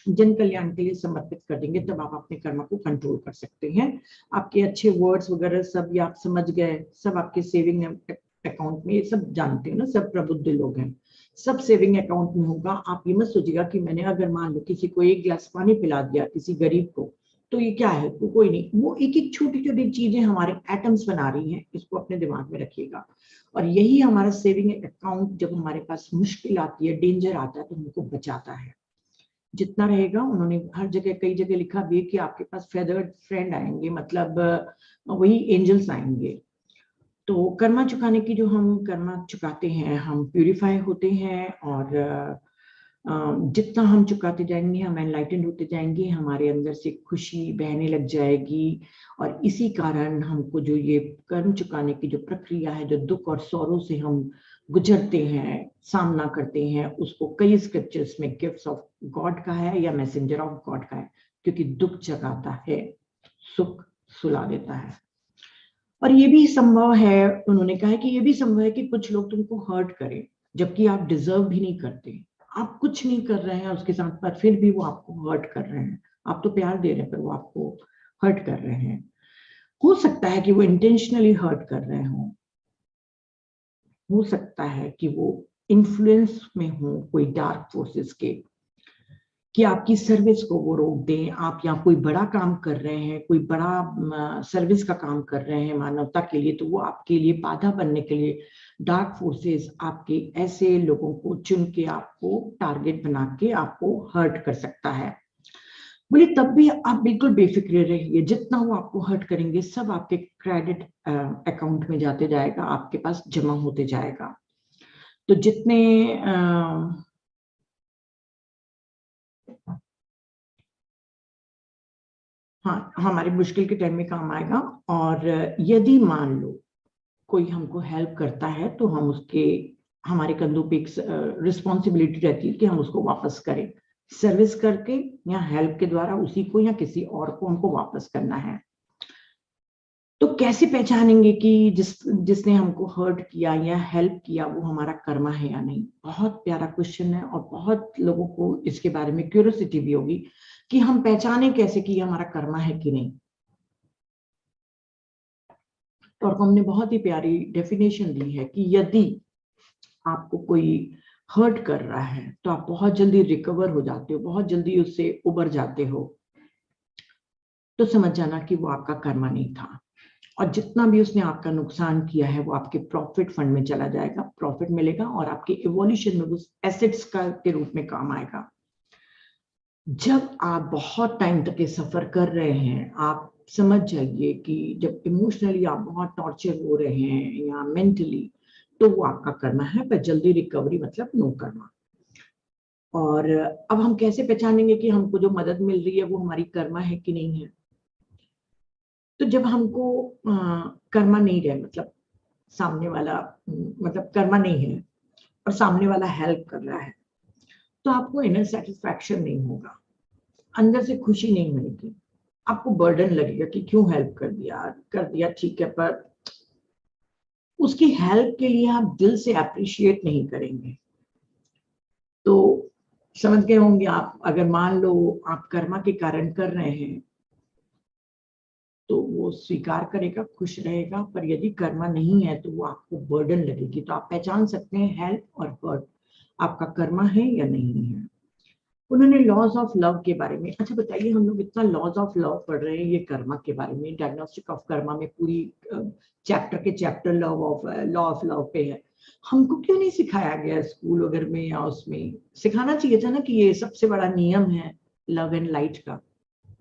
जन कल्याण के लिए समर्पित कर देंगे, तब आप अपने कर्मा को कंट्रोल कर सकते हैं। आपके अच्छे वर्ड्स वगैरह सब ये आप समझ गए, सब आपके सेविंग अकाउंट में, ये सब जानते हो ना, सब प्रबुद्ध लोग हैं, सब सेविंग अकाउंट में होगा। आप ये मत सोचिएगा कि मैंने अगर मान लो किसी को 1 गिलास पानी पिला दिया किसी गरीब को, तो ये क्या है, तो कोई नहीं, वो एक एक छोटी छोटी चीजें हमारे एटम्स बना रही हैं, इसको अपने दिमाग में रखिएगा। और यही हमारा सेविंग अकाउंट, जब हमारे पास मुश्किल आती है, डेंजर आता है, तो हमको बचाता है। जितना रहेगा, उन्होंने हर जगह कई जगह लिखा भी है कि आपके पास फेदर्ड फ्रेंड आएंगे, मतलब वही एंजल्स आएंगे। तो कर्मा चुकाने की, जो हम कर्मा चुकाते हैं हम प्यूरिफाई होते हैं, और जितना हम चुकाते जाएंगे हम एनलाइटेंड होते जाएंगे, हमारे अंदर से खुशी बहने लग जाएगी। और इसी कारण हमको जो ये कर्म चुकाने की जो प्रक्रिया है, जो दुख और सौरों से हम गुजरते हैं, सामना करते हैं, उसको कई स्क्रिप्चर्स में गिफ्ट्स ऑफ गॉड का है या मैसेंजर ऑफ गॉड का है, क्योंकि दुख जगाता है, सुख सुला देता है। और ये भी संभव है, उन्होंने कहा है कि ये भी संभव है कि कुछ लोग तुमको हर्ट करें जबकि आप डिजर्व भी नहीं करते, आप कुछ नहीं कर रहे हैं उसके साथ, पर फिर भी वो आपको हर्ट कर रहे हैं। आप तो प्यार दे रहे हैं पर वो आपको हर्ट कर रहे हैं। हो सकता है कि वो इंटेंशनली हर्ट कर रहे हो सकता है कि वो इन्फ्लुएंस में हो कोई डार्क फोर्सेस के, कि आपकी सर्विस को वो रोक दें। आप यहाँ कोई बड़ा काम कर रहे हैं, कोई बड़ा सर्विस का काम कर रहे हैं मानवता के लिए, तो वो आपके लिए बाधा बनने के लिए डार्क फोर्सेस आपके ऐसे लोगों को चुन के आपको टारगेट बना के आपको हर्ट कर सकता है। बोले तब भी आप बिल्कुल बेफिक्र रहिए, जितना वो आपको हर्ट करेंगे सब आपके क्रेडिट अकाउंट में जाते जाएगा, आपके पास जमा होते जाएगा। तो जितने हाँ, हमारी मुश्किल के टाइम में काम आएगा। और यदि मान लो कोई हमको हेल्प करता है तो हम उसके, हमारे कंधों पे एक रिस्पॉन्सिबिलिटी रहती है कि हम उसको वापस करें, सर्विस करके या हेल्प के द्वारा उसी को या किसी और को हमको वापस करना है। तो कैसे पहचानेंगे कि जिसने हमको हर्ट किया या हेल्प किया वो हमारा कर्मा है या नहीं? बहुत प्यारा क्वेश्चन है और बहुत लोगों को इसके बारे में क्यूरियोसिटी भी होगी कि हम पहचाने कैसे कि ये हमारा कर्मा है कि नहीं। और हमने बहुत ही प्यारी डेफिनेशन दी है कि यदि आपको कोई हर्ट कर रहा है तो आप बहुत जल्दी रिकवर हो जाते हो, बहुत जल्दी उससे उबर जाते हो, तो समझ जाना कि वो आपका कर्मा नहीं था। और जितना भी उसने आपका नुकसान किया है वो आपके प्रॉफिट फंड में चला जाएगा, प्रॉफिट मिलेगा और आपके इवोल्यूशन में वो एसेट्स का के रूप में काम आएगा। जब आप बहुत टाइम तक ये सफर कर रहे हैं, आप समझ जाइए कि जब इमोशनली आप बहुत टॉर्चर हो रहे हैं या मेंटली, तो वो आपका कर्मा है, पर जल्दी रिकवरी मतलब नो कर्मा। और अब हम कैसे पहचानेंगे कि हमको जो मदद मिल रही है वो हमारी कर्मा है कि नहीं है? तो जब हमको कर्मा नहीं रहे, मतलब सामने वाला मतलब कर्मा नहीं है और सामने वाला हेल्प कर रहा है, तो आपको इनर सेटिस्फैक्शन नहीं होगा, अंदर से खुशी नहीं मिलेगी। आपको बर्डन लगेगा कि क्यों हेल्प कर दिया ठीक है, पर उसकी हेल्प के लिए आप दिल से अप्रिशिएट नहीं करेंगे। तो समझ गए होंगे आप, अगर मान लो आप कर्मा के कारण कर रहे हैं तो वो स्वीकार करेगा, खुश रहेगा, पर यदि कर्मा नहीं है तो वो आपको बर्डन लगेगी। तो आप पहचान सकते हैं हेल्प और हर्ट आपका कर्मा है या नहीं है। उन्होंने लॉज ऑफ लव के बारे में, अच्छा बताइए, हम लोग इतना लॉज ऑफ लव पढ़ रहे हैं ये कर्मा के बारे में, डायग्नोस्टिक ऑफ कर्मा में पूरी चैप्टर के चैप्टर लॉ ऑफ लव पे है। हमको क्यों नहीं सिखाया गया स्कूल वगैरह में, या उसमें सिखाना चाहिए था ना कि ये सबसे बड़ा नियम है लव एंड लाइट का।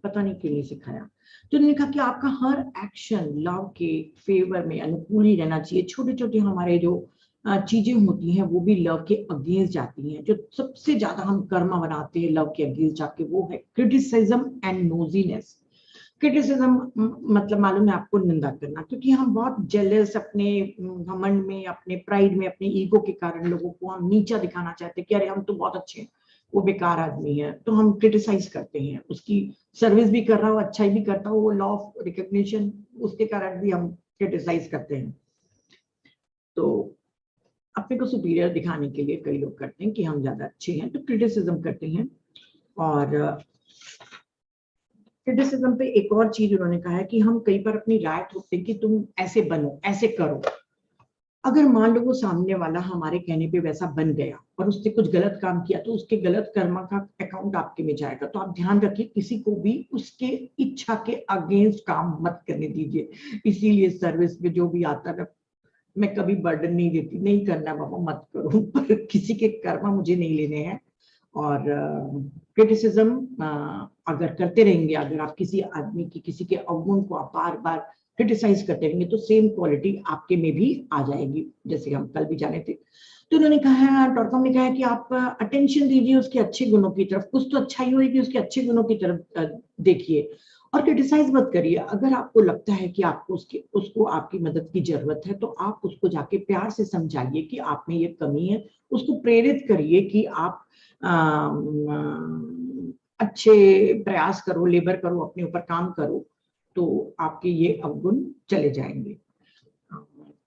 पता नहीं क्यों नहीं सिखाया। तो उन्होंने कहा कि आपका हर एक्शन लव के फेवर में अनुकूल ही रहना चाहिए। छोटे छोटे हमारे जो चीजें होती हैं वो भी लव के अगेंस्ट जाती हैं। जो सबसे ज्यादा हम कर्मा बनाते हैं लव के अगेंस्ट जाके वो है क्रिटिसिज्म एंड नोजीनेस। क्रिटिसिज्म मतलब मालूम है आपको, निंदा करना, क्योंकि हम बहुत जेलस अपने घमंड में, अपने प्राइड में, अपने ईगो के कारण लोगों को हम नीचा दिखाना चाहते हैं कि अरे हम तो बहुत अच्छे हैं, वो बेकार आदमी है, तो हम क्रिटिसाइज करते हैं। उसकी सर्विस भी कर रहा हो, अच्छा भी करता हो, वो लॉ ऑफ रिकॉग्निशन, उसके कारण भी हम क्रिटिसाइज करते हैं। तो अपने को सुपीरियर दिखाने के लिए कई लोग करते हैं कि हम ज्यादा अच्छे हैं, तो क्रिटिसिज्म करते हैं। और क्रिटिसिज्म पे एक और चीज उन्होंने कहा है कि हम कई बार अपनी राय थोपते हैं कि तुम ऐसे बनो, ऐसे करो। अगर मान लो वो सामने वाला हमारे कहने पे वैसा बन गया और उसने कुछ गलत काम किया, तो उसके गलत कर्मा का अकाउंट आपके में जाएगा। तो आप ध्यान रखिए, किसी को भी उसके इच्छा के अगेंस्ट काम मत करने दीजिए। इसीलिए सर्विस में जो भी आता है, मैं कभी बर्डन नहीं देती, नहीं करना बाबा मत करो, पर किसी के कर्मा मुझे नहीं लेने हैं। और क्रिटिसिज्म अगर करते रहेंगे, अगर आप किसी आदमी की, किसी के अवगुण को आप बार बार क्रिटिसाइज करते रहेंगे, तो सेम क्वालिटी आपके में भी आ जाएगी, जैसे हम कल भी जाने थे। तो उन्होंने कहा है, टॉर्कम ने कहा है कि आप अटेंशन दीजिए उसके अच्छे गुणों की तरफ, कुछ तो अच्छाई होगी उसके अच्छे गुणों की तरफ देखिए, और क्रिटिसाइज मत करिए। अगर आपको लगता है कि आपको उसको आपकी मदद की जरूरत है, तो आप उसको जाके प्यार से समझाइए कि आप में ये कमी है, उसको प्रेरित करिए कि आप अच्छे प्रयास करो, लेबर करो, अपने ऊपर काम करो, तो आपके ये अवगुण चले जाएंगे।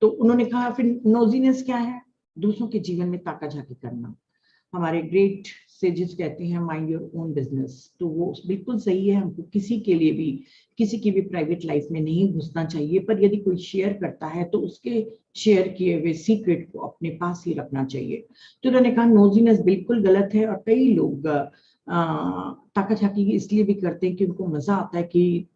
तो उन्होंने कहा फिर नोजीनेस क्या है? दूसरों के जीवन में ताका झाकी करना। हमारे ग्रेट सेजेस कहते हैं माइंड योर ओन बिजनेस, तो वो बिल्कुल सही है। हमको किसी के लिए भी, किसी की भी प्राइवेट लाइफ में नहीं घुसना चाहिए, पर यदि कोई शेयर करता है तो उसके शेयर किए हुए सीक्रेट को अपने पास ही रखना चाहिए। तो उन्होंने कहा नोजीनेस बिल्कुल गलत है, और कई लोग ताका झाकी इसलिए भी करते हैं कि उनको मजा आता है कि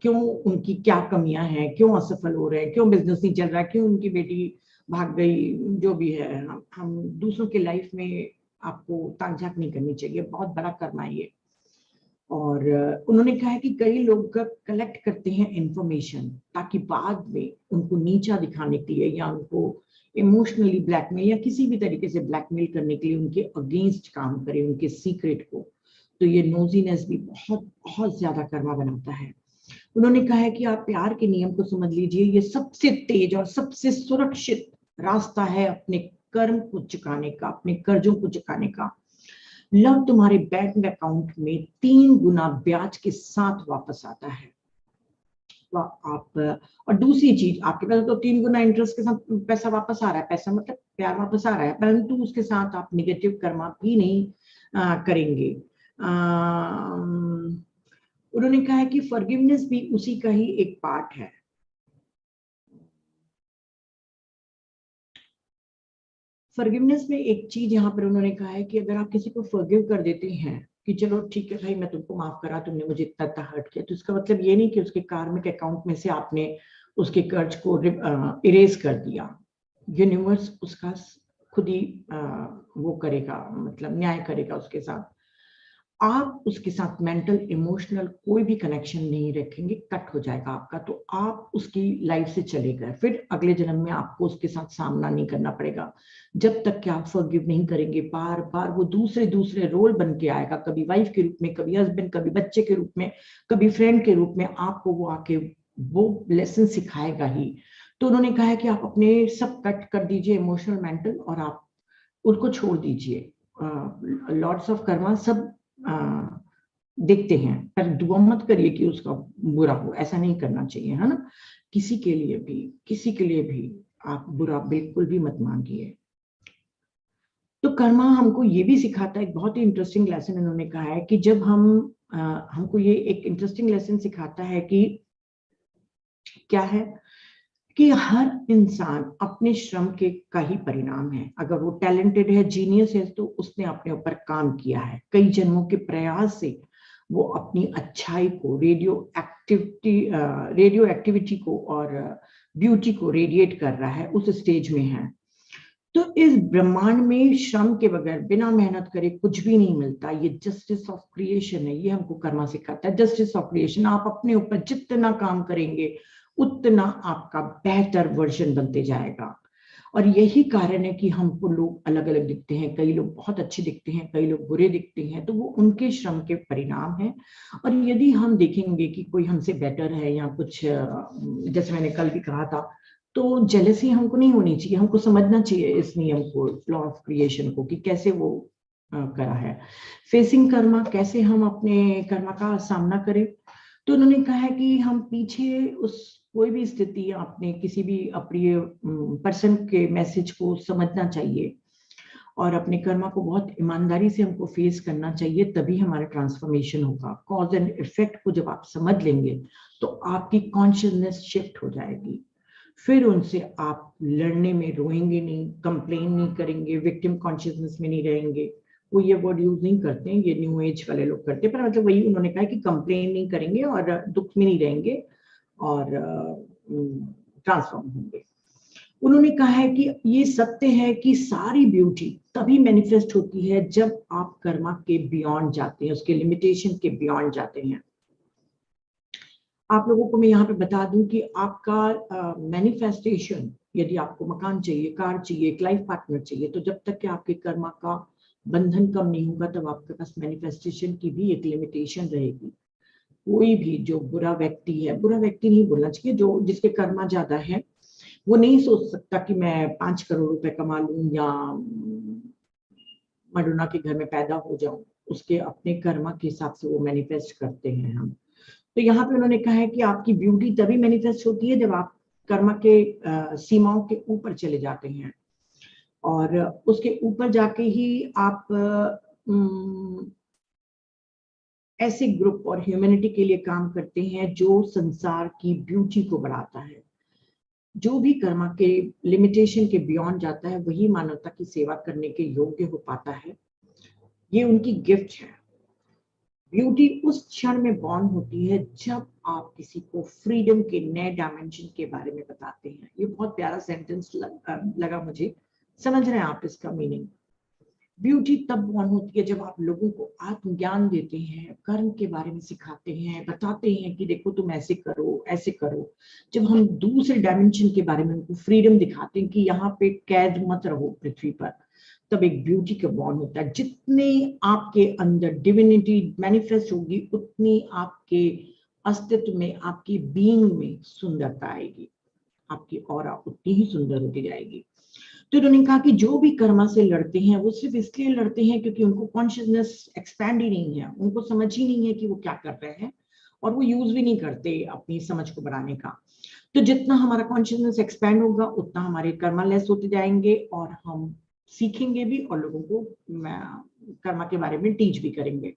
क्यों उनकी क्या कमियां हैं, क्यों असफल हो रहे हैं, क्यों बिजनेस नहीं चल रहा है, क्यों उनकी बेटी भाग गई, जो भी है। हम दूसरों के लाइफ में आपको ताक झाक नहीं करनी चाहिए, बहुत बड़ा कर्मा है ये। और उन्होंने कहा है कि कई लोग कलेक्ट करते हैं इंफॉर्मेशन ताकि बाद में उनको नीचा दिखाने के लिए या उनको इमोशनली ब्लैकमेल या किसी भी तरीके से ब्लैकमेल करने के लिए उनके अगेंस्ट काम करें, उनके सीक्रेट को। तो ये नोजीनेस भी बहुत बहुत ज्यादा कर्मा बनाता है। उन्होंने कहा है कि आप प्यार के नियम को समझ लीजिए, ये सबसे तेज और सबसे सुरक्षित रास्ता है अपने कर्म को चुकाने का, अपने कर्जों को चुकाने का। लव तुम्हारे बैंक अकाउंट में 3 गुना ब्याज के साथ वापस आता है। तो आप, और दूसरी चीज, आपके पास तो 3 गुना इंटरेस्ट के साथ पैसा वापस आ रहा है, पैसा मतलब प्यार वापस आ रहा है, परंतु उसके साथ आप निगेटिव कर्मा भी नहीं करेंगे। उन्होंने कहा है कि फॉरगिवनेस भी उसी का ही एक पार्ट है। फॉरगिवनेस में एक चीज यहाँ पर उन्होंने कहा है कि अगर आप किसी को फॉरगिव कर देते हैं कि चलो ठीक है भाई, मैं तुमको माफ करा, तुमने मुझे इतना हर्ट किया, तो इसका मतलब ये नहीं कि उसके कार्मिक अकाउंट में से आपने उसके कर्ज को इरेज कर दिया। यूनिवर्स उसका खुद ही वो करेगा, मतलब न्याय करेगा उसके साथ। आप उसके साथ मेंटल इमोशनल कोई भी कनेक्शन नहीं रखेंगे, कट हो जाएगा आपका, तो आप उसकी लाइफ से चले गए, फिर अगले जन्म में आपको उसके साथ सामना नहीं करना पड़ेगा। जब तक कि आप फॉरगिव नहीं करेंगे, बार बार वो दूसरे दूसरे रोल बन के आएगा, कभी वाइफ के रूप में, कभी हस्बैंड, कभी बच्चे के रूप में, कभी फ्रेंड के रूप में, आपको वो आके वो लेसन सिखाएगा ही। तो उन्होंने कहा है कि आप अपने सब कट कर दीजिए, इमोशनल मेंटल, और आप उनको छोड़ दीजिए। लॉर्ड्स ऑफ कर्मा सब देखते हैं, पर दुआ मत करिए कि उसका बुरा हो, ऐसा नहीं करना चाहिए, है ना। किसी के लिए भी, किसी के लिए भी आप बुरा बिल्कुल भी मत मांगिए। तो कर्मा हमको ये भी सिखाता है, एक बहुत ही इंटरेस्टिंग लेसन इन्होंने कहा है कि जब हमको ये एक इंटरेस्टिंग लेसन सिखाता है कि क्या है कि हर इंसान अपने श्रम के का ही परिणाम है। अगर वो टैलेंटेड है, जीनियस है, तो उसने अपने ऊपर काम किया है, कई जन्मों के प्रयास से वो अपनी अच्छाई को, रेडियो एक्टिविटी को और ब्यूटी को रेडिएट कर रहा है, उस स्टेज में है। तो इस ब्रह्मांड में श्रम के बगैर, बिना मेहनत करे कुछ भी नहीं मिलता। ये जस्टिस ऑफ क्रिएशन है, ये हमको कर्मा सिखाता है, जस्टिस ऑफ क्रिएशन। आप अपने ऊपर जितना काम करेंगे उतना आपका बेहतर वर्जन बनते जाएगा। और यही कारण है कि हमको लोग अलग अलग दिखते हैं, कई लोग बहुत अच्छे दिखते हैं, कई लोग बुरे दिखते हैं, तो वो उनके श्रम के परिणाम है। और यदि हम देखेंगे कि कोई हमसे बेटर है या कुछ, जैसे मैंने कल भी कहा था, तो जेलसी हमको नहीं होनी चाहिए, हमको समझना चाहिए इस नियम को, लॉ ऑफ क्रिएशन को, कि कैसे वो करा है। फेसिंग कर्मा, कैसे हम अपने कर्मा का सामना करें। तो उन्होंने कहा है कि हम पीछे उस कोई भी स्थिति, आपने किसी भी अप्रिय पर्सन के मैसेज को समझना चाहिए और अपने कर्मा को बहुत ईमानदारी से हमको फेस करना चाहिए, तभी हमारा ट्रांसफॉर्मेशन होगा। कॉज एंड इफेक्ट को जब आप समझ लेंगे तो आपकी कॉन्शियसनेस शिफ्ट हो जाएगी, फिर उनसे आप लड़ने में रोएंगे नहीं, कंप्लेन नहीं करेंगे, विक्टिम कॉन्शियसनेस में नहीं रहेंगे। वो ये वर्ड यूज नहीं करते हैं, ये न्यू एज वाले लोग करते हैं, पर मतलब वही उन्होंने कहा कि कंप्लेन नहीं करेंगे और दुख में नहीं रहेंगे और ट्रांसफॉर्म होंगे। उन्होंने कहा है कि ये सत्य है कि सारी ब्यूटी तभी मैनिफेस्ट होती है जब आप कर्मा के बियॉन्ड जाते हैं, उसके लिमिटेशन के बियॉन्ड जाते हैं। आप लोगों को मैं यहाँ पे बता दूं कि आपका मैनिफेस्टेशन, यदि आपको मकान चाहिए, कार चाहिए, एक लाइफ पार्टनर चाहिए, तो जब तक कि आपके कर्मा का बंधन कम नहीं होगा, तब आपके पास मैनिफेस्टेशन की भी एक लिमिटेशन रहेगी। कोई भी जो बुरा व्यक्ति है, बुरा व्यक्ति नहीं बोलना चाहिए, जो जिसके कर्मा ज्यादा है, वो नहीं सोच सकता कि मैं 5 करोड़ रुपए कमा लूं या मडोना के घर में पैदा हो जाऊं। उसके अपने कर्मा के हिसाब से वो मैनिफेस्ट करते हैं हम। तो यहाँ पे उन्होंने कहा है कि आपकी ब्यूटी तभी मैनिफेस्ट होती है जब आप कर्मा के सीमाओं के ऊपर चले जाते हैं। और उसके ऊपर जाके ही आप ऐसे ग्रुप और ह्यूमैनिटी के लिए काम करते हैं जो संसार की ब्यूटी को बढ़ाता है। जो भी कर्मा के लिमिटेशन के बियॉन्ड जाता है वही मानवता की सेवा करने के योग्य हो पाता है। ये उनकी गिफ्ट है। ब्यूटी उस क्षण में बॉर्न होती है जब आप किसी को फ्रीडम के नए डायमेंशन के बारे में बताते हैं। ये बहुत प्यारा सेंटेंस लगा मुझे। समझ रहे हैं आप इसका मीनिंग? ब्यूटी तब बॉर्न होती है जब आप लोगों को आत्मज्ञान देते हैं, कर्म के बारे में सिखाते हैं, बताते हैं कि देखो तुम ऐसे करो, ऐसे करो। जब हम दूसरे डायमेंशन के बारे में उनको फ्रीडम दिखाते हैं कि यहाँ पे कैद मत रहो पृथ्वी पर, तब एक ब्यूटी का बॉर्न होता है। जितने आपके अंदर डिविनिटी मैनिफेस्ट होगी उतनी आपके अस्तित्व में, आपकी बीइंग में सुंदरता आएगी, आपकी ऑरा उतनी ही सुंदर होती जाएगी। तो उन्होंने कहा कि जो भी कर्मा से लड़ते हैं वो सिर्फ इसलिए लड़ते हैं क्योंकि उनको कॉन्शियसनेस एक्सपैंड ही नहीं है, उनको समझ ही नहीं है कि वो क्या कर रहे हैं, और वो यूज भी नहीं करते अपनी समझ को बढ़ाने का। तो जितना हमारा कॉन्शियसनेस एक्सपैंड होगा उतना हमारे कर्मा लेस होते जाएंगे और हम सीखेंगे भी और लोगों को कर्मा के बारे में टीच भी करेंगे।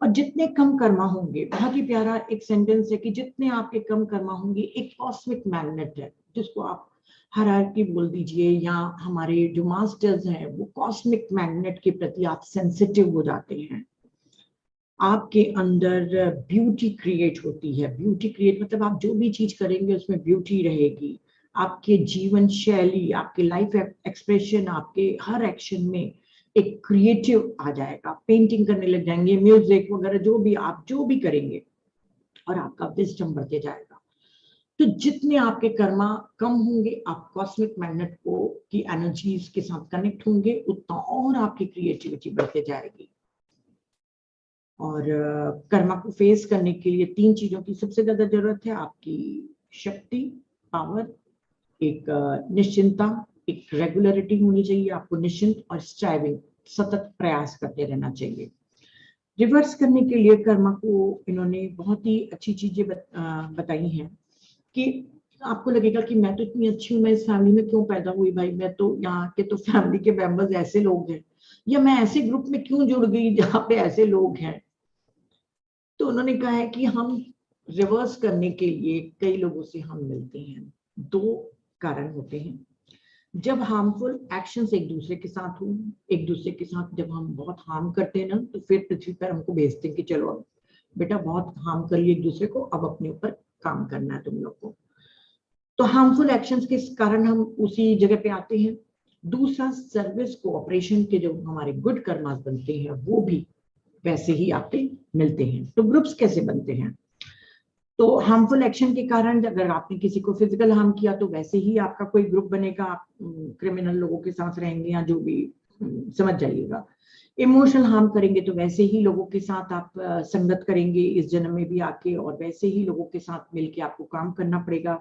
और जितने कम कर्मा होंगे, बहुत ही प्यारा एक सेंटेंस है कि जितने आपके कम कर्मा होंगे, एक कॉस्मिक मैग्नेट है जिसको आप हायरार्की बोल दीजिए, या हमारे जो मास्टर्स हैं वो कॉस्मिक मैग्नेट के प्रति आप सेंसिटिव हो जाते हैं। आपके अंदर ब्यूटी क्रिएट होती है। ब्यूटी क्रिएट मतलब आप जो भी चीज करेंगे उसमें ब्यूटी रहेगी। आपके जीवन शैली, आपके लाइफ एक्सप्रेशन, आपके हर एक्शन में एक क्रिएटिव आ जाएगा। पेंटिंग करने लग जाएंगे, म्यूजिक वगैरह जो भी करेंगे, और आपका विजडम बढ़ते जाएगा। तो जितने आपके कर्मा कम होंगे, आप कॉस्मिक मैग्नेट को की एनर्जीज के साथ कनेक्ट होंगे, उतना और आपकी क्रिएटिविटी बढ़ते जाएगी। और कर्मा को फेस करने के लिए 3 चीजों की सबसे ज्यादा जरूरत है। आपकी शक्ति, पावर, एक निश्चिंतता, एक रेगुलरिटी होनी चाहिए। आपको निश्चिंत और स्ट्राइविंग, सतत प्रयास करते रहना चाहिए। रिवर्स करने के लिए कर्मा को इन्होंने बहुत ही अच्छी चीजें बताई हैं कि आपको लगेगा कि मैं तो इतनी अच्छी हूँ, मैं इस फैमिली में क्यों पैदा हुई भाई, मैं तो यहाँ के तो फैमिली के मेंबर्स ऐसे लोग हैं, या मैं ऐसे ग्रुप में क्यों जुड़ गई जहाँ पे ऐसे लोग हैं। तो उन्होंने कहा है कि हम रिवर्स करने के लिए कई लोगों से हम मिलते हैं। 2 कारण होते हैं। जब हार्मफुल एक्शंस एक दूसरे के साथ हो, एक दूसरे के साथ जब हम बहुत हार्म करते हैं ना, तो फिर पृथ्वी पर हमको भेजते हैं कि चलो अब बेटा बहुत हार्म कर लिए एक दूसरे को, अब अपने ऊपर काम करना है तुम लोग को। तो हार्मफुल एक्शंस के कारण हम उसी जगह पे आते हैं। दूसरा, सर्विस कोऑपरेशन के जो हमारे गुड कर्मास बनते हैं वो भी वैसे ही आपके मिलते हैं। तो ग्रुप्स कैसे बनते हैं? तो हार्मफुल एक्शन के कारण अगर आपने किसी को फिजिकल हार्म किया तो वैसे ही आपका कोई ग्रुप बनेगा, आप क्रिमिनल लोगों के साथ रहेंगे या जो भी, समझ जाइएगा। इमोशनल हार्म करेंगे तो वैसे ही लोगों के साथ आप संगत करेंगे इस जन्म में भी आके, और वैसे ही लोगों के साथ मिलके आपको काम करना पड़ेगा।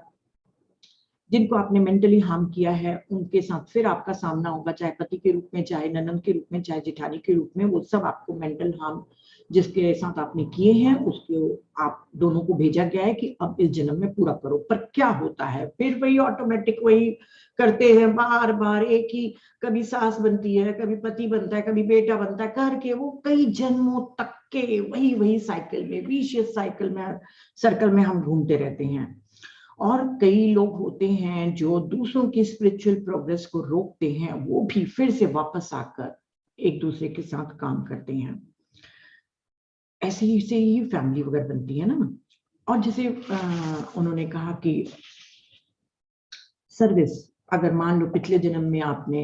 जिनको आपने मेंटली हार्म किया है उनके साथ फिर आपका सामना होगा, चाहे पति के रूप में, चाहे ननद के रूप में, चाहे जेठानी के रूप में। वो सब आपको मेंटल हार्म जिसके साथ आपने किए हैं उसको आप दोनों को भेजा गया है कि अब इस जन्म में पूरा करो। पर क्या होता है फिर वही ऑटोमेटिक वही करते हैं बार बार, एक ही, कभी सास बनती है, कभी पति बनता है, कभी बेटा बनता है, करके वो कई जन्मों तक के वही साइकिल में, विशियस साइकिल में, सर्कल में हम घूमते रहते हैं। और कई लोग होते हैं जो दूसरों की स्पिरिचुअल प्रोग्रेस को रोकते हैं, वो भी फिर से वापस आकर एक दूसरे के साथ काम करते हैं। ऐसे ही से ही फैमिली वगैरह बनती है ना। और जैसे उन्होंने कहा कि सर्विस, अगर मान लो पिछले जन्म में आपने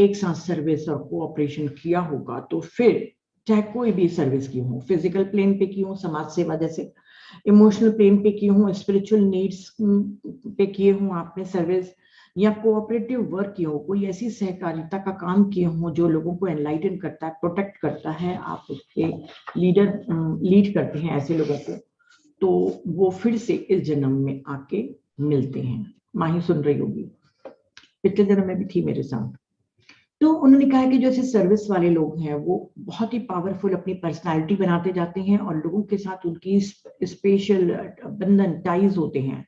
एक साथ सर्विस और कोऑपरेशन किया होगा, तो फिर चाहे कोई भी सर्विस की हो, फिजिकल प्लेन पे की हो, समाज सेवा जैसे, इमोशनल प्लेन पे की हो, स्पिरिचुअल नीड्स पे किए हो आपने सर्विस, या कोऑपरेटिव वर्क किए हो, कोई ऐसी सहकारिता का काम किए हो जो लोगों को एनलाइटन करता है, प्रोटेक्ट करता है, आप उसके लीड करते हैं ऐसे लोगों को, तो वो फिर से इस जन्म में आके मिलते हैं। माही सुन रही होगी, पिछले जन्म में भी थी मेरे साथ। तो उन्होंने कहा कि जो ऐसे सर्विस वाले लोग हैं वो बहुत ही पावरफुल अपनी पर्सनालिटी बनाते जाते हैं, और लोगों के साथ उनकी स्पेशल बंधन, टाइज होते हैं,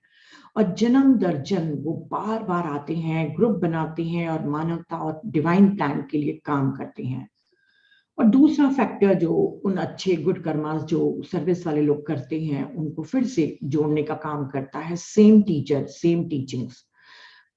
और जन्म दर जन्म वो बार बार आते हैं, ग्रुप बनाते हैं और मानवता और डिवाइन प्लान के लिए काम करते हैं। और दूसरा फैक्टर जो उन अच्छे गुड कर्मास जो सर्विस वाले लोग करते हैं उनको फिर से जोड़ने का काम करता है, सेम टीचर सेम टीचिंग्स।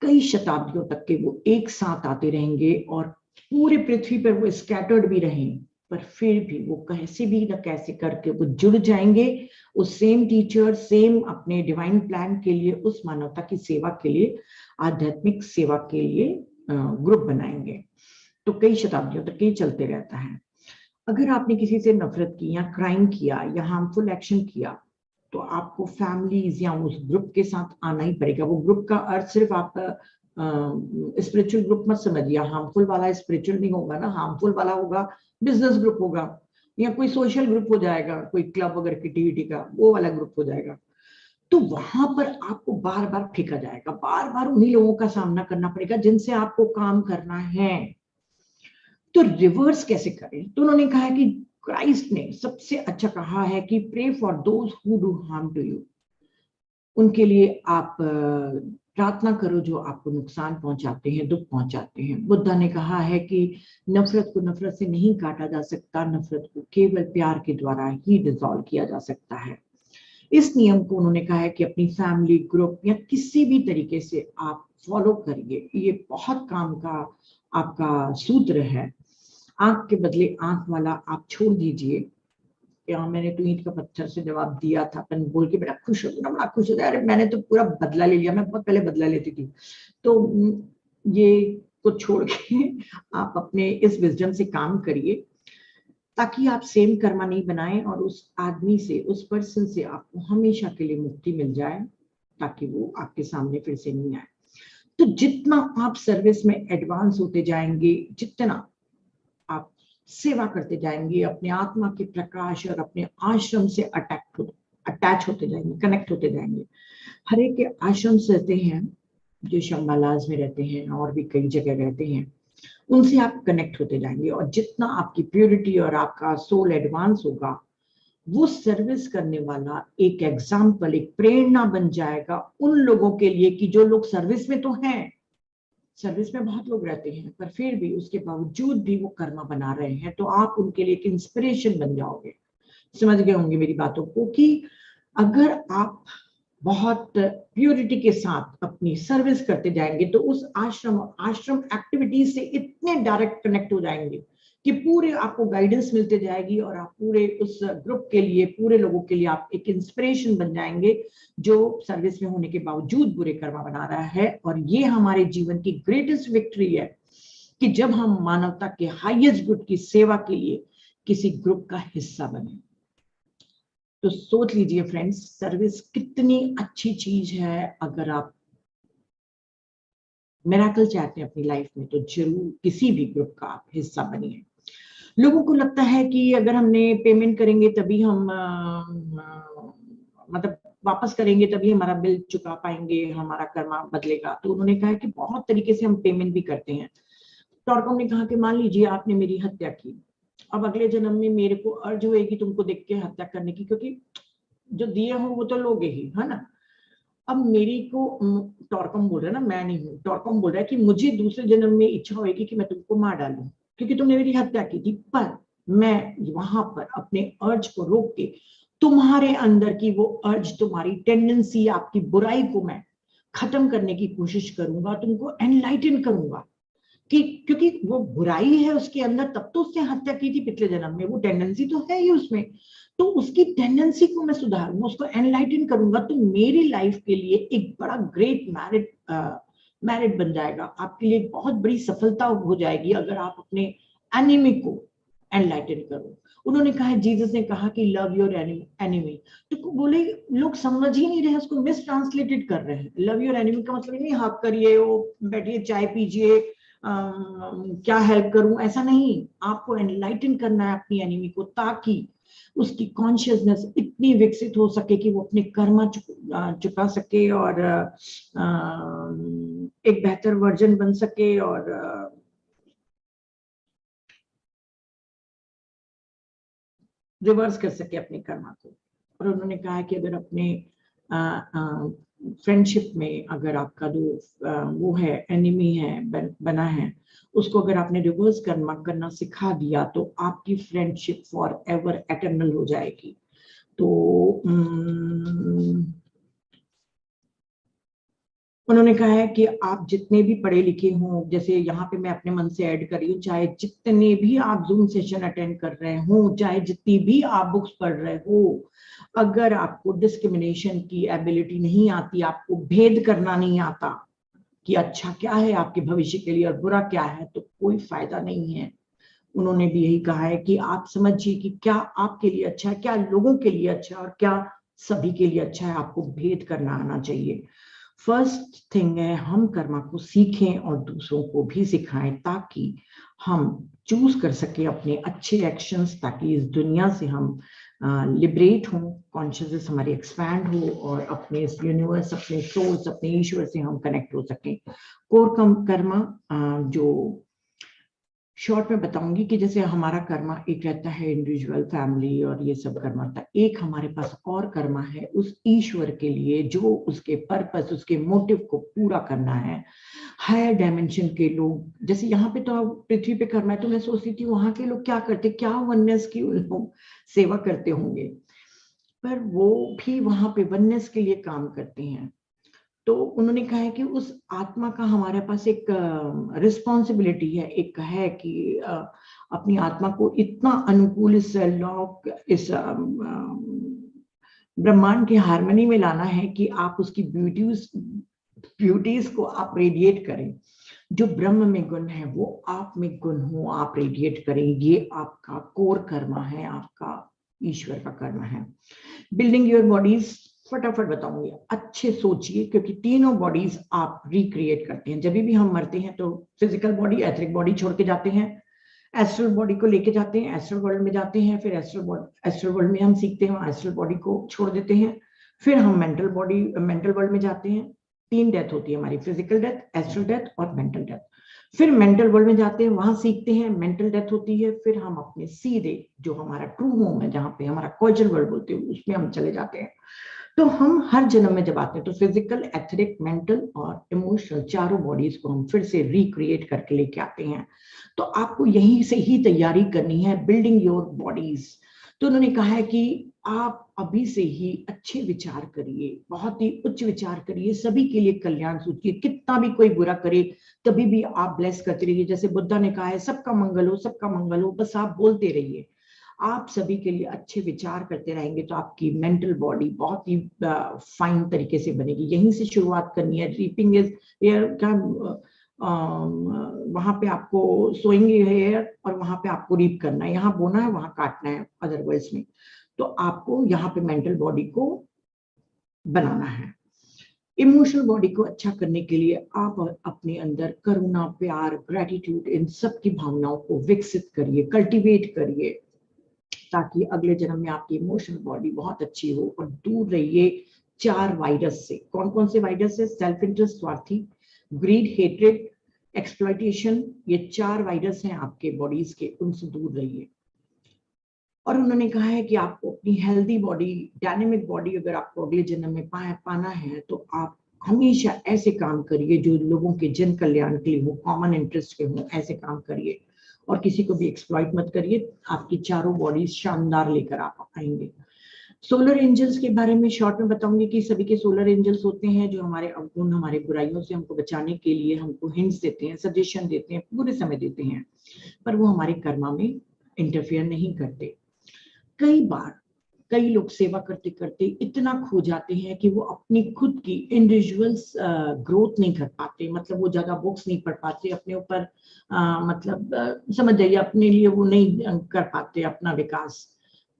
कई शताब्दियों तक के वो एक साथ आते रहेंगे और पूरे पृथ्वी पर वो स्कैटर्ड भी रहें, पर फिर भी वो कैसे भी न कैसे करके वो जुड़ जाएंगे उस सेम टीचर, सेम अपने डिवाइन प्लान के लिए, उस मानवता की सेवा के लिए, आध्यात्मिक सेवा के लिए ग्रुप बनाएंगे। तो कई शताब्दियों तक ये चलते रहता है। अगर आपने किसी से नफरत की या क्राइम किया या हार्मफुल एक्शन किया तो आपको फैमिलीज या उस ग्रुप के साथ आना ही पड़ेगा। वो ग्रुप का अर्थ सिर्फ आप स्पिरिचुअल ग्रुप मत समझिए, हार्मफुल वाला स्पिरिचुअल नहीं होगा ना, हार्मफुल वाला होगा बिजनेस ग्रुप होगा या कोई सोशल ग्रुप हो जाएगा, कोई क्लब वगैरह एक्टिविटी का वो वाला ग्रुप हो जाएगा। तो वहां पर आपको बार बार फेंका जाएगा, बार बार उन्हीं लोगों का सामना करना पड़ेगा जिनसे आपको काम करना है। तो रिवर्स कैसे करें? तो उन्होंने कहा कि क्राइस्ट ने सबसे अच्छा कहा है कि pray for those who do harm to you. उनके लिए आप प्रार्थना करो जो आपको नुकसान पहुंचाते हैं, दुख पहुंचाते हैं। बुद्धा ने कहा है कि नफरत को नफरत से नहीं काटा जा सकता, नफरत को केवल प्यार के द्वारा ही डिसॉल्व किया जा सकता है। इस नियम को उन्होंने कहा है कि अपनी फैमिली, ग्रुप या किसी भी तरीके से आप फॉलो करिए। ये बहुत काम का आपका सूत्र है। आंख के बदले आंख वाला आप छोड़ दीजिए। या मैंने तो ईंट का पत्थर से जवाब दिया था, अपन बोल के बड़ा खुश हो गया, बड़ा खुश हो गया, अरे मैंने तो पूरा बदला ले लिया, मैं बहुत पहले बदला लेती थी। तो ये को छोड़ के आप अपने इस विजडम से काम करिए ताकि आप सेम कर्मा नहीं बनाएं और उस आदमी से, उस पर्सन से आपको हमेशा के लिए मुक्ति मिल जाए, ताकि वो आपके सामने फिर से नहीं आए। तो जितना आप सर्विस में एडवांस होते जाएंगे, जितना आप सेवा करते जाएंगे, अपने आत्मा के प्रकाश और अपने आश्रम से अटैच होते जाएंगे, कनेक्ट होते जाएंगे। हर एक के आश्रम रहते हैं जो शंबालाज में रहते हैं और भी कई जगह रहते हैं, उनसे आप कनेक्ट होते जाएंगे और जितना आपकी प्योरिटी और आपका सोल एडवांस होगा, वो सर्विस करने वाला एक एग्जाम्पल, एक प्रेरणा बन जाएगा उन लोगों के लिए कि जो लोग सर्विस में तो हैं, सर्विस में बहुत लोग रहते हैं पर फिर भी उसके बावजूद भी वो कर्मा बना रहे हैं, तो आप उनके लिए एक इंस्पिरेशन बन जाओगे। समझ गए होंगे मेरी बातों को कि अगर आप बहुत प्योरिटी के साथ अपनी सर्विस करते जाएंगे तो उस आश्रम एक्टिविटीज से इतने डायरेक्ट कनेक्ट हो जाएंगे कि पूरे आपको गाइडेंस मिलते जाएगी और आप पूरे उस ग्रुप के लिए, पूरे लोगों के लिए आप एक इंस्पिरेशन बन जाएंगे जो सर्विस में होने के बावजूद बुरे कर्मा बना रहा है। और ये हमारे जीवन की ग्रेटेस्ट विक्ट्री है कि जब हम मानवता के हाईएस्ट गुड की सेवा के लिए किसी ग्रुप का हिस्सा बने। तो सोच लीजिए फ्रेंड्स, सर्विस कितनी अच्छी चीज है। अगर आप मिरेकल चाहते हैं अपनी लाइफ में तो जरूर किसी भी ग्रुप का आप हिस्सा बनिए। लोगों को लगता है कि अगर हमने पेमेंट करेंगे तभी हम मतलब वापस करेंगे तभी हमारा बिल चुका पाएंगे, हमारा कर्मा बदलेगा। तो उन्होंने कहा कि बहुत तरीके से हम पेमेंट भी करते हैं। टॉरकॉम ने कहा कि मान लीजिए आपने मेरी हत्या की, अब अगले जन्म में मेरे को अर्ज होएगी तुमको देख के हत्या करने की, क्योंकि जो दिए हो वो तो लोगे ही, है ना। अब मेरी को टॉरकॉम बोल रहा है ना, मैं नहीं हूँ, टॉरकॉम बोल रहा है कि मुझे दूसरे जन्म में इच्छा होगी कि मैं तुमको मार डालूं क्योंकि तुमने मेरी हत्या की थी, पर मैं वहां पर अपने अर्ज को रोक के तुम्हारे अंदर की वो अर्ज, तुम्हारी टेंडेंसी, आपकी बुराई को मैं खत्म करने की कोशिश करूंगा, तुमको एनलाइटन करूंगा कि क्योंकि वो बुराई है उसके अंदर, तब तो उसने हत्या की थी पिछले जन्म में, वो टेंडेंसी तो है ही उसमें। तो उसकी टेंडेंसी को मैं सुधारूंगा, उसको एनलाइटन करूंगा, तो मेरी लाइफ के लिए एक बड़ा ग्रेट मैरिट बन जाएगा, आपके लिए बहुत बड़ी सफलता हो जाएगी अगर आप अपने एनिमी को एनलाइटन करो। उन्होंने कहा, जीसस ने कहा कि लव योर एनिमी, तो बोले लोग समझ ही नहीं रहे, उसको मिस ट्रांसलेटेड कर रहे हैं। लव योर एनिमी का मतलब नहीं हक करिए, वो बैठिए चाय पीजिए, क्या हेल्प करूं, ऐसा नहीं। आपको एनलाइटन करना है अपनी एनिमी को ताकि उसकी कॉन्शियसनेस इतनी विकसित हो सके कि वो अपने कर्मा चुका सके और एक बेहतर वर्जन बन सके और रिवर्स कर सके अपने कर्मा को। और उन्होंने कहा कि अगर अपने फ्रेंडशिप में अगर आपका जो वो है एनिमी है बना है, उसको अगर आपने रिवर्स करना सिखा दिया तो आपकी फ्रेंडशिप फॉर एवर एटर्नल हो जाएगी। तो उन्होंने कहा है कि आप जितने भी पढ़े लिखे हों, जैसे यहाँ पे मैं अपने मन से ऐड कर रही हूँ, चाहे जितने भी आप जूम सेशन अटेंड कर रहे हो, चाहे जितनी भी आप बुक्स पढ़ रहे हो, अगर आपको डिस्क्रिमिनेशन की एबिलिटी नहीं आती, आपको भेद करना नहीं आता कि अच्छा क्या है आपके भविष्य के लिए और बुरा क्या है, तो कोई फायदा नहीं है। उन्होंने भी यही कहा है कि आप समझिए कि क्या आपके लिए अच्छा है, क्या लोगों के लिए अच्छा है और क्या सभी के लिए अच्छा है। आपको भेद करना आना चाहिए। फर्स्ट थिंग है हम कर्मा को सीखें और दूसरों को भी सिखाएं, ताकि हम चूज कर सके अपने अच्छे एक्शंस, ताकि इस दुनिया से हम लिबरेट हों, कॉन्शियसनेस हमारी एक्सपैंड हो और अपने इस यूनिवर्स, अपने सोर्स, अपने ईश्वर से हम कनेक्ट हो सकें। कोर कर्मा जो शॉर्ट में बताऊंगी कि जैसे हमारा कर्मा एक रहता है इंडिविजुअल, फैमिली और ये सब कर्मा था, एक हमारे पास और कर्मा है उस ईश्वर के लिए जो उसके पर्पस, उसके मोटिव को पूरा करना है। हायर डायमेंशन के लोग, जैसे यहाँ पे तो पृथ्वी पे कर्मा है, तो मैं सोचती थी वहां के लोग क्या करते, क्या वननेस की लोग सेवा करते होंगे, पर वो भी वहां पे वननेस के लिए काम करते हैं। तो उन्होंने कहा है कि उस आत्मा का हमारे पास एक रिस्पॉन्सिबिलिटी है, एक है कि अपनी आत्मा को इतना अनुकूल इस लॉ, इस ब्रह्मांड की हार्मनी में लाना है कि आप उसकी ब्यूटीज को आप रेडिएट करें। जो ब्रह्म में गुण है वो आप में गुण हो, आप रेडिएट करें। ये आपका कोर कर्मा है, आपका ईश्वर का कर्म है। बिल्डिंग योर बॉडीज, फटाफट बताऊंगी, अच्छे सोचिए, क्योंकि तीनों बॉडीज आप रिक्रिएट करते हैं। जब भी हम मरते हैं तो फिजिकल बॉडी, एथरिक बॉडी छोड़ के जाते हैं, एस्ट्रल बॉडी को लेके जाते हैं, एस्ट्रल वर्ल्ड में जाते हैं, फिर एस्ट्रल वर्ल्ड में हम सीखते हैं, एस्ट्रल बॉडी को छोड़ देते हैं, फिर हम मेंटल वर्ल्ड में जाते हैं। 3 डेथ होती है हमारी, फिजिकल डेथ, एस्ट्रल डेथ और मेंटल डेथ। फिर मेंटल वर्ल्ड में जाते हैं, वहां सीखते हैं, मेंटल डेथ होती है, फिर हम अपने सीधे जो हमारा ट्रू होम है, जहाँ पे हमारा कॉजल वर्ल्ड बोलते हैं, उसमें हम चले जाते हैं। तो हम हर जन्म में जब आते हैं तो फिजिकल, एथरिक, मेंटल और इमोशनल चारों बॉडीज को हम फिर से रिक्रिएट करके लेके आते हैं। तो आपको यहीं से ही तैयारी करनी है, बिल्डिंग योर बॉडीज। तो उन्होंने कहा है कि आप अभी से ही अच्छे विचार करिए, बहुत ही उच्च विचार करिए, सभी के लिए कल्याण सोचिए, कितना भी कोई बुरा करे तभी भी आप ब्लेस करते रहिए। जैसे बुद्धा ने कहा है सबका मंगल हो, सबका मंगल हो, बस आप बोलते रहिए। आप सभी के लिए अच्छे विचार करते रहेंगे तो आपकी मेंटल बॉडी बहुत ही फाइन तरीके से बनेगी। यहीं से शुरुआत करनी है। रीपिंग इज एयर का, वहां पे आपको सोइंग हेयर और वहां पे आपको रीप करना है, यहाँ बोना है वहां काटना है अदरवाइज में। तो आपको यहाँ पे मेंटल बॉडी को बनाना है। इमोशनल बॉडी को अच्छा करने के लिए आप अपने अंदर करुणा, प्यार, ग्रेटिट्यूड, इन सब की भावनाओं को विकसित करिए, कल्टीवेट करिए, ताकि अगले जन्म में आपकी इमोशनल बॉडी बहुत अच्छी हो। और दूर रहिए 4 वायरस से। कौन कौन से वायरस है? सेल्फ इंटरेस्ट, स्वार्थी, ग्रीड, हेट्रेड, एक्सप्लॉइटेशन। ये 4 वायरस हैं आपके बॉडीज के, उनसे दूर रहिए। और उन्होंने कहा है कि आपको अपनी हेल्दी बॉडी, डायनेमिक बॉडी अगर आपको अगले जन्म में पाना है तो आप हमेशा ऐसे काम करिए जो लोगों के जन कल्याण के लिए हो, कॉमन इंटरेस्ट के हो, ऐसे काम करिए और किसी को भी एक्सप्लॉइट मत करिए। आपकी चारों बॉडीज शानदार लेकर आप आएंगे। सोलर एंजल्स के बारे में शॉर्ट में बताऊंगी कि सभी के सोलर एंजल्स होते हैं जो हमारे अवगुण, हमारे बुराइयों से हमको बचाने के लिए हमको हिंट्स देते हैं, सजेशन देते हैं, पूरे समय देते हैं, पर वो हमारे कर्मा में इंटरफेयर नहीं करते। कई बार कई लोग सेवा करते करते इतना खो जाते हैं कि वो अपनी खुद की इंडिविजुअल्स ग्रोथ नहीं कर पाते, मतलब वो ज्यादा बुक्स नहीं पढ़ पाते अपने ऊपर, मतलब समझ जाइए अपने लिए वो नहीं कर पाते अपना विकास।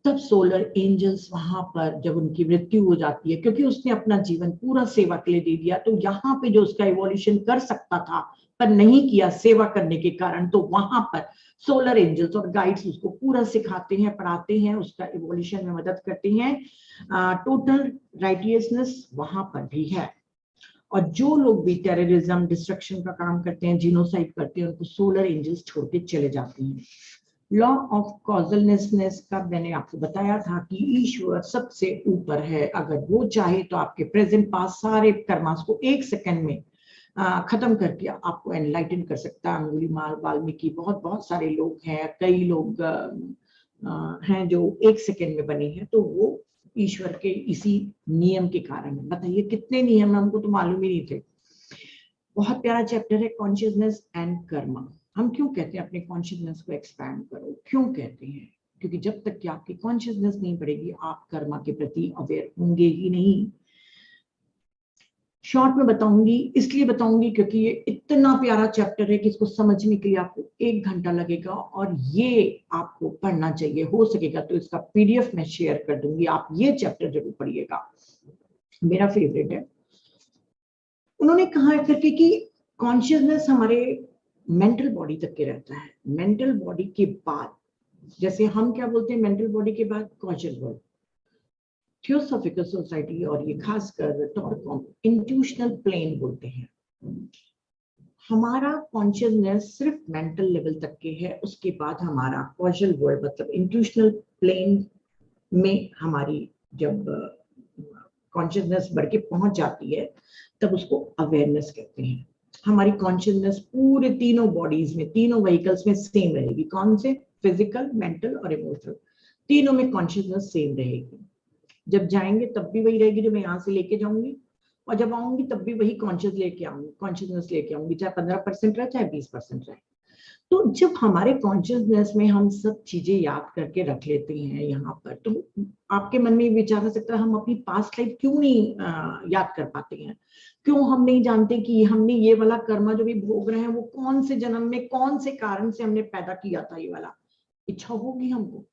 तब सोलर एंजल्स वहां पर जब उनकी मृत्यु हो जाती है, क्योंकि उसने अपना जीवन पूरा सेवा के लिए दे दिया, तो यहाँ पे जो उसका इवोल्यूशन कर सकता था पर नहीं किया सेवा करने के कारण, तो वहां पर सोलर एंजल्स और गाइड्स उसको पूरा सिखाते हैं, पढ़ाते हैं, उसका इवोल्यूशन में मदद करते हैं। टोटल राइटियसनेस वहां पर भी है। और जो लोग भी टेररिज्म, डिस्ट्रक्शन का काम करते हैं, जीनोसाइड करते हैं, उनको सोलर एंजल्स छोड़ के चले जाते हैं। लॉ ऑफ कॉजलनेसनेस का मैंने आपको बताया था कि ईश्वर सबसे ऊपर है, अगर वो चाहे तो आपके प्रेजेंट पास सारे कर्मास को 1 सेकंड में खत्म करके आपको एनलाइटन कर सकता है। अंगुलीमाल, वाल्मीकि, बहुत बहुत सारे लोग हैं, कई लोग हैं जो 1 सेकंड में बने हैं, तो वो ईश्वर के इसी नियम के कारण है। बताइए कितने नियम हमको तो मालूम ही नहीं थे। बहुत प्यारा चैप्टर है कॉन्शियसनेस एंड कर्मा। हम क्यों कहते हैं अपने कॉन्शियसनेस को एक्सपैंड करो, क्यों कहते हैं? क्योंकि जब तक कि आपकी कॉन्शियसनेस नहीं बढ़ेगी आप कर्मा के प्रति अवेयर होंगे ही नहीं। शॉर्ट में बताऊंगी, इसलिए बताऊंगी क्योंकि ये इतना प्यारा चैप्टर है कि इसको समझने के लिए आपको 1 घंटा लगेगा, और ये आपको पढ़ना चाहिए। हो सकेगा तो इसका PDF मैं शेयर कर दूंगी, आप ये चैप्टर जरूर पढ़िएगा, मेरा फेवरेट है। उन्होंने कहा करके कि कॉन्शियसनेस हमारे मेंटल बॉडी तक के रहता है। मेंटल बॉडी के बाद, जैसे हम क्या बोलते हैं मेंटल बॉडी के बाद, कॉशियल वर्ल्ड, थियोसॉफिकल सोसाइटी और ये खासकर टॉरकॉम इंट्यूशनल प्लेन बोलते हैं। हमारा कॉन्शियसनेस सिर्फ मेंटल लेवल तक के है, उसके बाद हमारा कॉशियल वर्ल्ड मतलब इंट्यूशनल प्लेन में हमारी जब कॉन्शियसनेस बढ़ के पहुंच जाती है तब उसको अवेयरनेस कहते हैं। हमारी कॉन्शियसनेस पूरे तीनों बॉडीज में, तीनों व्हीकल्स में सेम रहेगी। कौन से? फिजिकल, मेंटल और इमोशनल, तीनों में कॉन्शियसनेस सेम रहेगी। जब जाएंगे तब भी वही रहेगी जो मैं यहाँ से लेके जाऊंगी, और जब आऊंगी तब भी वही कॉन्शियसनेस लेके आऊंगी, चाहे 15% रहे चाहे 20% रहे। तो जब हमारे कॉन्शियसनेस में हम सब चीजें याद करके रख लेते हैं यहाँ पर, तो आपके मन में विचार आ सकता है हम अपनी पास्ट लाइफ क्यों नहीं याद कर पाते हैं, क्यों हम नहीं जानते कि हमने ये वाला कर्मा जो भी भोग रहे हैं वो कौन से जन्म में कौन से कारण से हमने पैदा किया था, ये वाला इच्छा होगी हमको।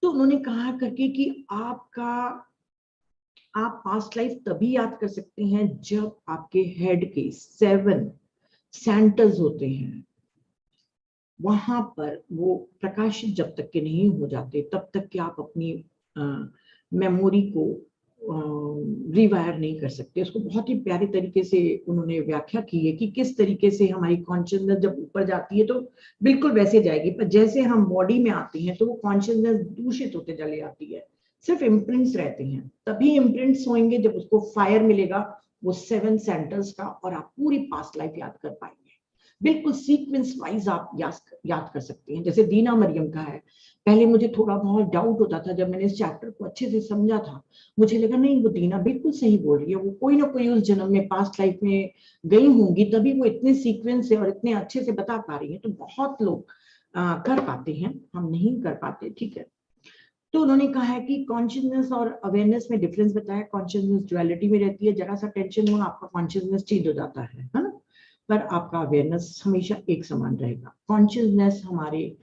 तो उन्होंने कहा करके कि आप पास्ट लाइफ तभी याद कर सकते हैं जब आपके हेड के 7 सेंटर्स होते हैं, वहां पर वो प्रकाशित जब तक के नहीं हो जाते तब तक कि आप अपनी मेमोरी को रिवायर नहीं कर सकते। उसको बहुत ही प्यारे तरीके से उन्होंने व्याख्या की है कि किस तरीके से हमारी कॉन्शियसनेस जब ऊपर जाती है तो बिल्कुल वैसे जाएगी, पर जैसे हम बॉडी में आते हैं तो वो कॉन्शियसनेस दूषित होते चली जाती है, सिर्फ इम्प्रिंट्स रहते हैं। तभी इम्प्रिंट्स होंगे जब उसको फायर मिलेगा वो 7 सेंटर्स का, और आप पूरी पास्ट लाइफ याद कर पाएंगे। बिल्कुल सीक्वेंस वाइज आप याद कर सकते हैं। जैसे दीना मरियम का है, पहले मुझे थोड़ा बहुत डाउट होता था, जब मैंने इस चैप्टर को अच्छे से समझा था मुझे लगा नहीं वो दीना बिल्कुल सही बोल रही है, वो कोई ना कोई उस जन्म में पास्ट लाइफ में गई होंगी तभी वो इतने सीक्वेंस से और इतने अच्छे से बता पा रही है। तो बहुत लोग कर पाते हैं, हम नहीं कर पाते, ठीक है। तो उन्होंने कहा है कि कॉन्शियसनेस और अवेयरनेस में डिफरेंस बताया। कॉन्शियसनेस ड्युअलिटी में रहती है, जरा सा टेंशन हो आपका कॉन्शियसनेस चेंज हो जाता है ना, पर आपका अवेयरनेस हमेशा एक समान रहेगा। कॉन्शियसनेस हमारे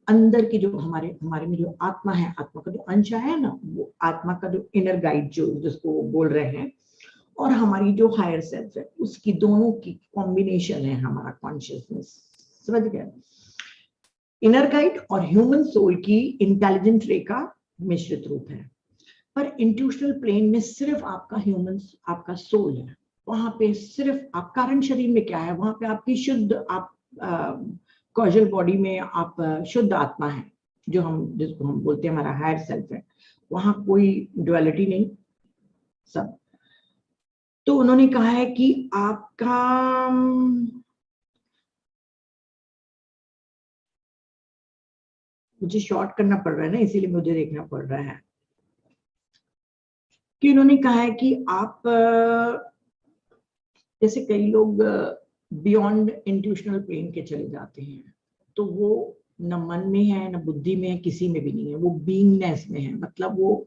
अंदर की जो हमारे में जो आत्मा है, आत्मा का जो अंश है ना, वो आत्मा का जो इनर गाइड जो जिसको बोल रहे हैं, और हमारी जो हायर सेल्फ है, उसकी दोनों की कॉम्बिनेशन है हमारा कॉन्शियसनेस। समझ गए? इनर गाइड और ह्यूमन सोल की इंटेलिजेंट रे का मिश्रित रूप है। पर इंट्यूशनल प्लेन में सिर्फ आपका ह्यूमन, आपका सोल है, वहां पे सिर्फ आप कारण शरीर में क्या है, वहां पे आपकी शुद्ध आप कॉजल बॉडी में आप शुद्ध आत्मा है, जो हम जिसको हम बोलते हैं हमारा हायर सेल्फ है, वहां कोई ड्युअलिटी नहीं सब। तो उन्होंने कहा है कि आपका मुझे शॉर्ट करना पड़ रहा है ना, इसीलिए मुझे देखना पड़ रहा है कि उन्होंने कहा है कि आप जैसे कई लोग बियॉन्ड इंट्यूशनल प्लेन के चले जाते हैं, तो वो न मन में है न बुद्धि में है, किसी में भी नहीं है, वो बीइंगनेस में है, मतलब वो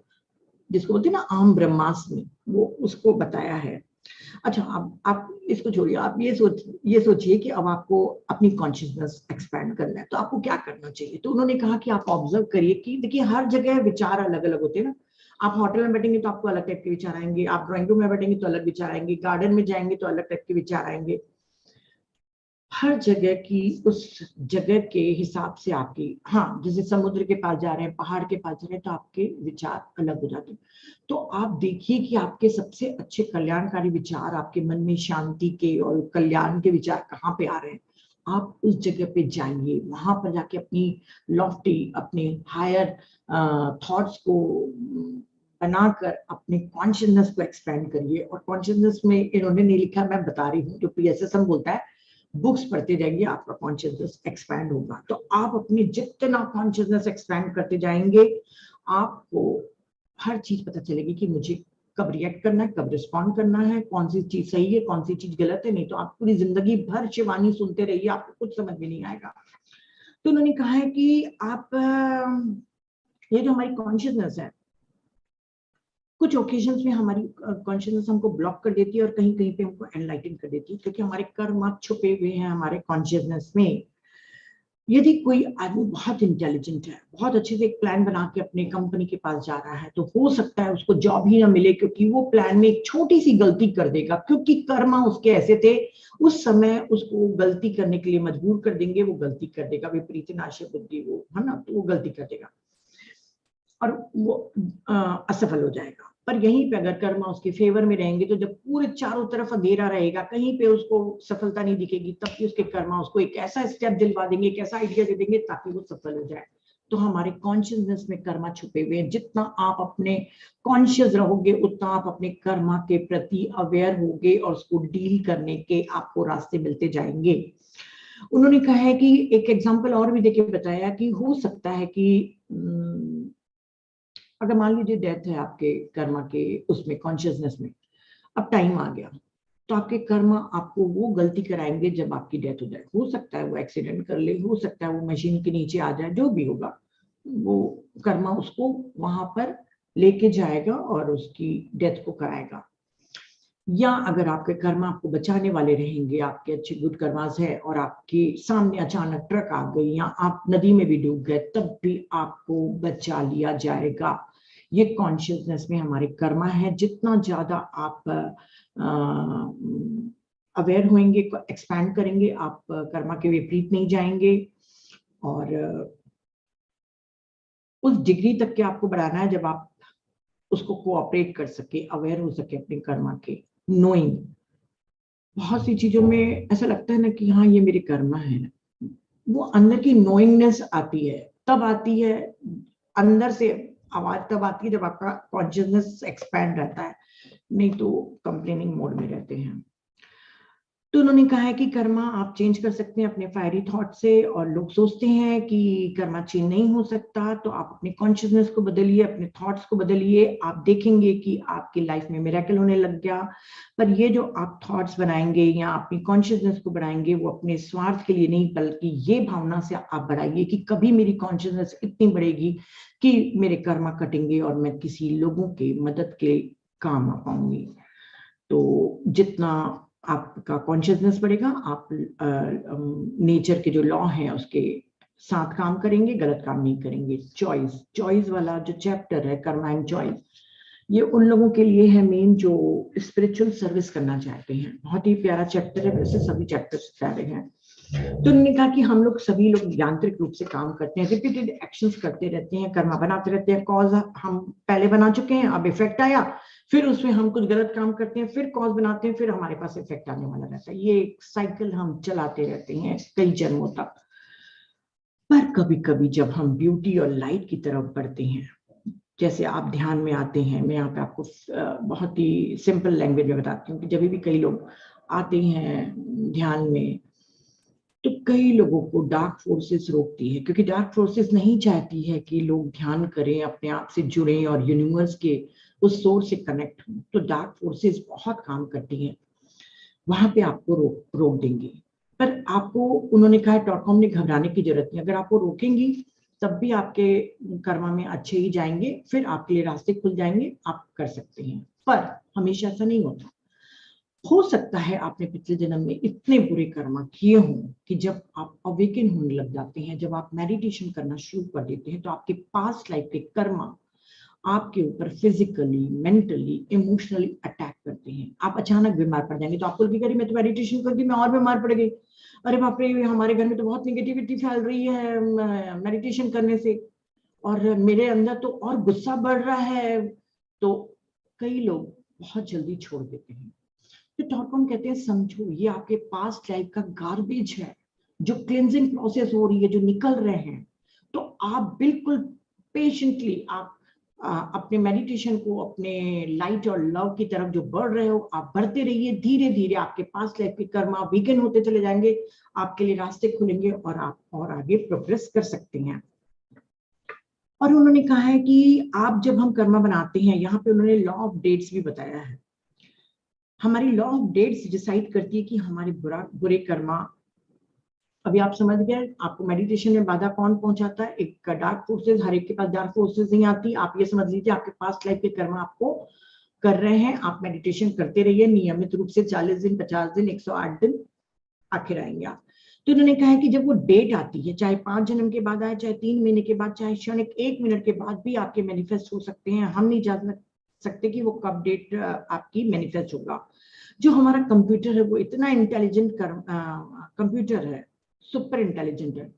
जिसको बोलते हैं ना आम ब्रह्मास्म में, वो उसको बताया है। अच्छा, अब आप इसको छोड़िए, आप ये सोचिए कि अब आपको अपनी कॉन्शियसनेस एक्सपैंड करना है तो आपको क्या करना चाहिए। तो उन्होंने कहा कि आप ऑब्जर्व करिए कि देखिए हर जगह विचार अलग अलग होते हैं ना। आप होटल में बैठेंगे तो आपको अलग टाइप के विचार आएंगे, आप ड्राइंग रूम में बैठेंगे तो अलग विचार आएंगे, गार्डन में जाएंगे तो अलग टाइप के विचार आएंगे। हर जगह की उस जगह के हिसाब से आपकी, हाँ जैसे समुद्र के पास जा रहे हैं, पहाड़ के पास जा रहे हैं, तो आपके विचार अलग हो जाते हैं। तो आप देखिए कि आपके सबसे अच्छे कल्याणकारी विचार, आपके मन में शांति के और कल्याण के विचार कहाँ पे आ रहे हैं। आप उस जगह पे जाइए, वहां पर जाके अपनी लॉफ्टी, अपने हायर थॉट्स को बनाकर अपने कॉन्शियसनेस को एक्सपेंड करिए। और कॉन्शियसनेस में इन्होंने नहीं लिखा, मैं बता रही हूँ, जो PSSM बोलता है, बुक्स पढ़ते जाएंगे आपका कॉन्शियसनेस एक्सपैंड होगा। तो आप अपनी जितना कॉन्शियसनेस एक्सपैंड करते जाएंगे, आपको हर चीज पता चलेगी कि मुझे कब रिएक्ट करना है, कब रिस्पॉन्ड करना है, कौन सी चीज सही है, कौन सी चीज गलत है। नहीं तो आप पूरी जिंदगी भर शिवानी सुनते रहिए, आपको कुछ समझ में नहीं आएगा। तो उन्होंने कहा है कि आप ये जो हमारी कॉन्शियसनेस है, कुछ ओकेजन्स में हमारी कॉन्शियसनेस हमको ब्लॉक कर देती है और कहीं कहीं पे हमको एनलाइटन कर देती है, क्योंकि हमारे कर्म छुपे हुए हैं हमारे कॉन्शियसनेस में। यदि कोई आदमी बहुत इंटेलिजेंट है, बहुत अच्छे से एक प्लान बना के अपने कंपनी के पास जा रहा है, तो हो सकता है उसको जॉब ही ना मिले, क्योंकि वो प्लान में एक छोटी सी गलती कर देगा, क्योंकि कर्मा उसके ऐसे थे उस समय उसको गलती करने के लिए मजबूर कर देंगे, वो गलती कर देगा, विपरीत नाश बुद्धि, वो है ना, तो वो गलती कर देगा और वो असफल हो जाएगा। पर यहीं पे अगर कर्मा उसके फेवर में रहेंगे, तो जब पूरे चारों तरफ अंधेरा रहेगा, कहीं पे उसको सफलता नहीं दिखेगी, तब भी उसके कर्मा उसको एक ऐसा स्टेप दिलवा देंगे, एक ऐसा आइडिया दे देंगे ताकि वो सफल हो जाए। तो हमारे कॉन्शियसनेस में कर्मा छुपे हुए हैं। जितना आप अपने कॉन्शियस रहोगे, उतना आप अपने कर्मा के प्रति अवेयर होगे और उसको डील करने के आपको रास्ते मिलते जाएंगे। उन्होंने कहा है कि एक एग्जाम्पल और भी देके बताया कि हो सकता है कि अगर मान लीजिए डेथ है आपके कर्मा के उसमें कॉन्शियसनेस में, अब टाइम आ गया, तो आपके कर्मा आपको वो गलती कराएंगे जब आपकी डेथ हो जाए। हो सकता है वो एक्सीडेंट कर ले, हो सकता है वो मशीन के नीचे आ जाए, जो भी होगा वो कर्मा उसको वहां पर लेके जाएगा और उसकी डेथ को कराएगा। या अगर आपके कर्मा आपको बचाने वाले रहेंगे, आपके अच्छे गुड कर्मास है और आपके सामने अचानक ट्रक आ गई या आप नदी में भी डूब गए, तब भी आपको बचा लिया जाएगा। ये कॉन्शियसनेस में हमारे कर्मा है। जितना ज्यादा आप अवेयर होंगे, एक्सपैंड करेंगे, आप कर्मा के विपरीत नहीं जाएंगे। और उस डिग्री तक के आपको बढ़ाना है जब आप उसको कोऑपरेट कर सके, अवेयर हो सके अपने कर्मा के, नोइंग। बहुत सी चीजों में ऐसा लगता है ना कि हाँ ये मेरे कर्मा है, वो अंदर की नोइंगनेस आती है, तब आती है अंदर से आवाज, तब आती है जब आपका कॉन्शियसनेस एक्सपैंड रहता है, नहीं तो कंप्लेनिंग मोड में रहते हैं। तो उन्होंने कहा है कि कर्मा आप चेंज कर सकते हैं अपने फायरी थॉट से। और लोग सोचते हैं कि कर्मा चेंज नहीं हो सकता, तो आप अपने कॉन्शियसनेस को बदलिए, अपने थॉट्स को बदलिए, आप देखेंगे कि आपकी लाइफ में मिरेकल होने लग गया। पर ये जो आप थॉट्स बनाएंगे या अपनी कॉन्शियसनेस को बढ़ाएंगे, वो अपने स्वार्थ के लिए नहीं, बल्कि ये भावना से आप बढ़ाइए कि कभी मेरी कॉन्शियसनेस इतनी बढ़ेगी कि मेरे कर्मा कटेंगे और मैं किसी लोगों के मदद के काम आ पाऊंगी। तो जितना आपका कॉन्शियसनेस बढ़ेगा, आप नेचर के जो लॉ हैं उसके साथ काम करेंगे, गलत काम नहीं करेंगे। चॉइस, चॉइस वाला जो चैप्टर है, कर्मा एंड चॉइस, ये उन लोगों के लिए है मेन जो स्पिरिचुअल सर्विस करना चाहते हैं। बहुत ही प्यारा चैप्टर है, वैसे सभी चैप्टर्स प्यारे हैं। तो उन्होंने कहा कि हम लोग सभी लोग यांत्रिक रूप से काम करते हैं, रिपीटेड एक्शंस करते रहते हैं, कर्मा बनाते रहते हैं। कॉज हम पहले बना चुके हैं, अब इफेक्ट आया, फिर उसमें हम कुछ गलत काम करते हैं, फिर कॉज बनाते हैं, फिर हमारे पास इफेक्ट आने वाला रहता है। ये एक साइकिल हम चलाते रहते हैं कई जन्मों तक। पर कभी कभी जब हम ब्यूटी और लाइट की तरफ बढ़ते हैं, जैसे आप ध्यान में आते हैं, मैं यहाँ पे आपको बहुत ही सिंपल लैंग्वेज में बताती हूँ कि जब भी कई लोग आते हैं ध्यान में, तो कई लोगों को डार्क फोर्सेस रोकती है, क्योंकि डार्क फोर्सेस नहीं चाहती है कि लोग ध्यान करें, अपने आप से जुड़ें और यूनिवर्स के उस सोर्स से कनेक्ट हों। तो डार्क फोर्सेस बहुत काम करती हैं, वहां पे आपको रोक देंगे। पर आपको उन्होंने कहा, टॉटकॉम ने, घबराने की जरूरत नहीं। अगर आपको रोकेंगी तब भी आपके कर्मा में अच्छे ही जाएंगे, फिर आपके लिए रास्ते खुल जाएंगे, आप कर सकते हैं। पर हमेशा ऐसा नहीं होता। हो सकता है आपने पिछले जन्म में इतने बुरे कर्मा किए हों कि जब आप अवेकन होने लग जाते हैं, जब आप मेडिटेशन करना शुरू कर देते हैं, तो आपके पास्ट लाइफ के कर्मा आपके ऊपर फिजिकली, मेंटली, इमोशनली अटैक करते हैं। आप अचानक बीमार पड़ जाएंगे, तो आपको लगेगा मैं तो मेडिटेशन करती, मैं और बीमार पड़ गई, अरे बाप रे हमारे घर में तो बहुत निगेटिविटी फैल रही है मेडिटेशन करने से, और मेरे अंदर तो और गुस्सा बढ़ रहा है। तो कई लोग बहुत जल्दी छोड़ देते हैं। तो टॉटकॉम कहते हैं समझो ये आपके पास्ट लाइफ का गार्बेज है, जो क्लिनजिंग प्रोसेस हो रही है, जो निकल रहे हैं, तो आप बिल्कुल पेशेंटली आप अपने मेडिटेशन को अपने लाइट और लव की तरफ जो बढ़ रहे हो, आप बढ़ते रहिए। धीरे धीरे आपके पास लाइफ के कर्मा वीकेंड होते चले जाएंगे, आपके लिए रास्ते खुलेंगे और आप और आगे प्रोग्रेस कर सकते हैं। और उन्होंने कहा है कि आप जब हम कर्मा बनाते हैं, यहाँ पे उन्होंने लॉ ऑफ डेट्स भी बताया है। हमारी लॉ ऑफ डेट्स डिसाइड करती है कि हमारे बुरे कर्मा, अभी आप समझ गए आपको मेडिटेशन में बाधा कौन पहुंचाता है, एक डार्क फोर्सेस। हर एक के पास डार्क फोर्सेस नहीं आती। आप ये समझ लीजिए आपके पास लाइफ के कर्मा आपको कर रहे हैं। आप मेडिटेशन करते रहिए नियमित रूप से, 40 दिन, 50 दिन, 108 दिन, आखिर आएंगे आप। तो उन्होंने कहा है कि जब वो डेट आती है, चाहे 5 जन्म के बाद आए, चाहे 3 महीने के बाद, चाहे क्षणिक 1 मिनट के बाद भी आपके मैनिफेस्ट हो सकते हैं। हम नहीं जान सकते कि वो कब डेट आपकी मैनिफेस्ट होगा। जो हमारा कंप्यूटर है वो इतना इंटेलिजेंट कंप्यूटर है, सुपर इंटेलिजेंट है।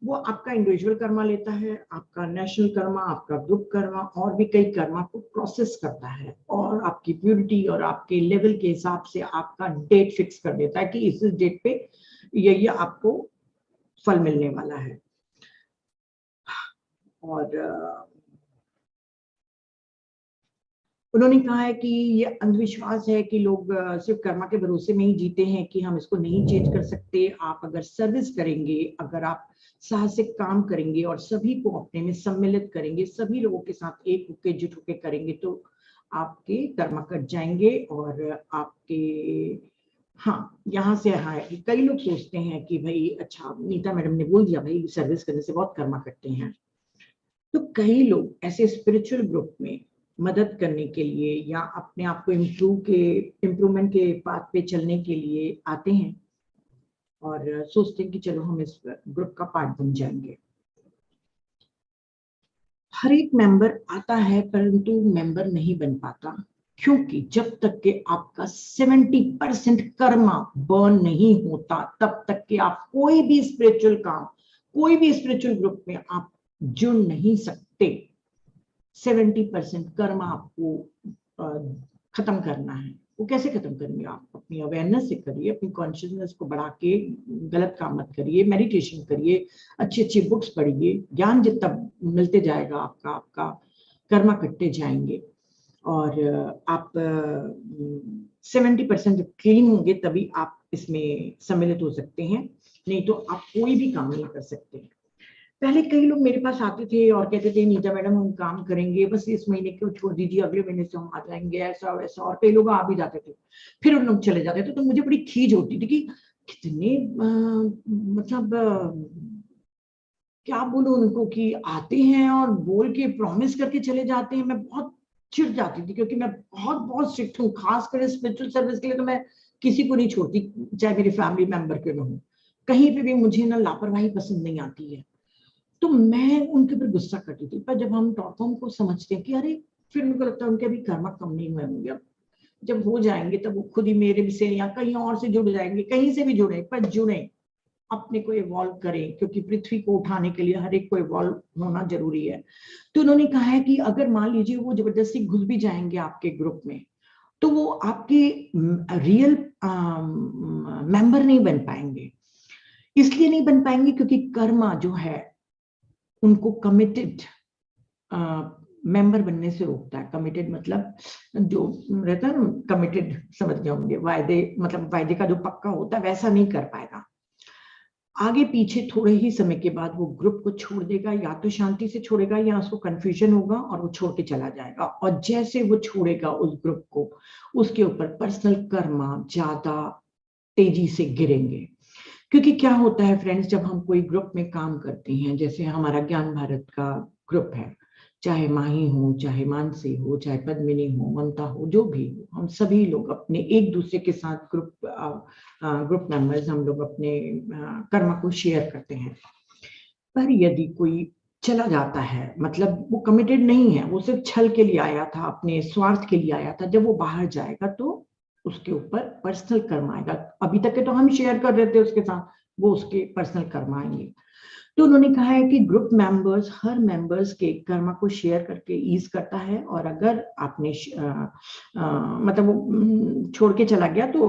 वो आपका इंडिविजुअल कर्मा लेता है, आपका नेशनल कर्मा, आपका ग्रुप कर्मा और भी कई कर्मा को प्रोसेस करता है और आपकी प्योरिटी और आपके लेवल के हिसाब से आपका डेट फिक्स कर देता है कि इस डेट पे ये आपको फल मिलने वाला है। और उन्होंने कहा है कि ये अंधविश्वास है कि लोग सिर्फ कर्मा के भरोसे में ही जीते हैं, कि हम इसको नहीं चेंज कर सकते। आप अगर सर्विस करेंगे, अगर आप साहसिक काम करेंगे और सभी को अपने में सम्मिलित करेंगे, सभी लोगों के साथ एक होके जुट होके करेंगे, तो आपके कर्मा कट जाएंगे और आपके, हाँ, यहाँ से हाँ, कई लोग सोचते हैं कि भाई अच्छा नीता मैडम ने बोल दिया भाई सर्विस करने से बहुत कर्मा कटते हैं। तो कई लोग ऐसे स्पिरिचुअल ग्रुप में मदद करने के लिए या अपने आप को इम्प्रूवमेंट के पाथ पे चलने के लिए आते हैं और सोचते हैं कि चलो हम इस ग्रुप का पार्ट बन जाएंगे। हर एक मेंबर आता है परंतु मेंबर नहीं बन पाता, क्योंकि जब तक कि आपका 70% कर्मा बर्न नहीं होता, तब तक कि आप कोई भी स्पिरिचुअल काम, कोई भी स्पिरिचुअल ग्रुप में आप जुड़ नहीं सकते। 70% कर्मा आपको खत्म करना है। वो कैसे खत्म करेंगे? आप अपनी अवेयरनेस से करिए, अपनी कॉन्शियसनेस को बढ़ा के गलत काम मत करिए, मेडिटेशन करिए, अच्छी अच्छी बुक्स पढ़िए, ज्ञान जितना मिलते जाएगा आपका कर्मा कटते जाएंगे और आप 70% क्लीन होंगे तभी आप इसमें सम्मिलित हो सकते हैं, नहीं तो आप कोई भी काम नहीं कर सकते। पहले कई लोग मेरे पास आते थे और कहते थे नीता मैडम हम काम करेंगे, बस इस महीने को छोड़ दीजिए, अगले महीने से हम आ जाएंगे, ऐसा वैसा। और कई लोग आ भी जाते थे, फिर उन लोग चले जाते थे। तो मुझे बड़ी खीज होती थी कि कितने मतलब क्या बोलूं उनको, कि आते हैं और बोल के प्रॉमिस करके चले जाते हैं। मैं बहुत चिढ़ जाती थी क्योंकि मैं बहुत बहुत स्ट्रिक्ट हूँ, खासकर स्पिरिचुअल सर्विस के लिए तो मैं किसी को नहीं छोड़ती, चाहे मेरी फैमिली मेंबर क्यों ना हो। कहीं पे भी मुझे ना लापरवाही पसंद नहीं आती है। तो मैं उनके ऊपर गुस्सा करती थी। पर जब हम टॉपफॉर्म को समझते हैं कि अरे, फिर उनको लगता है उनके अभी कर्मा कम नहीं हुए होंगे, अब जब हो जाएंगे तब वो खुद ही मेरे भी से या कहीं और से जुड़ जाएंगे, कहीं से भी जुड़े, पर जुड़े, अपने को इवॉल्व करें, क्योंकि पृथ्वी को उठाने के लिए हर एक को इवॉल्व होना जरूरी है। तो उन्होंने कहा है कि अगर मान लीजिए वो जबरदस्ती घुस भी जाएंगे आपके ग्रुप में, तो वो आपके रियल मेंबर नहीं बन पाएंगे। इसलिए नहीं बन पाएंगे क्योंकि कर्मा जो है उनको कमिटेड मेंबर बनने से रोकता है। कमिटेड मतलब जो रहता है ना, कमिटेड समझ गए होंगे, वायदे, मतलब वायदे का जो पक्का होता है वैसा नहीं कर पाएगा। आगे पीछे थोड़े ही समय के बाद वो ग्रुप को छोड़ देगा, या तो शांति से छोड़ेगा या उसको कंफ्यूजन होगा और वो छोड़ के चला जाएगा। और जैसे वो छोड़ेगा उस ग्रुप को, उसके ऊपर पर्सनल कर्मा ज्यादा तेजी से गिरेंगे। क्योंकि क्या होता है फ्रेंड्स, जब हम कोई ग्रुप में काम करते हैं, जैसे हमारा ज्ञान भारत का ग्रुप है, चाहे माही हो, चाहे मानसी हो, चाहे पद्मिनी हो, ममता हो, जो भी हो, हम सभी लोग अपने एक दूसरे के साथ ग्रुप मेंबर्स, हम लोग अपने कर्म को शेयर करते हैं। पर यदि कोई चला जाता है, मतलब वो कमिटेड नहीं है, वो सिर्फ छल के लिए आया था, अपने स्वार्थ के लिए आया था, जब वो बाहर जाएगा तो उसके ऊपर पर्सनल कर्म आएगा। अभी तक के तो हम शेयर कर रहे थे उसके साथ, वो उसके पर्सनल कर्म आएंगे। तो उन्होंने कहा है कि ग्रुप मेंबर्स हर मेंबर्स के कर्म को शेयर करके ईज करता है। और अगर आपने मतलब वो छोड़ के चला गया तो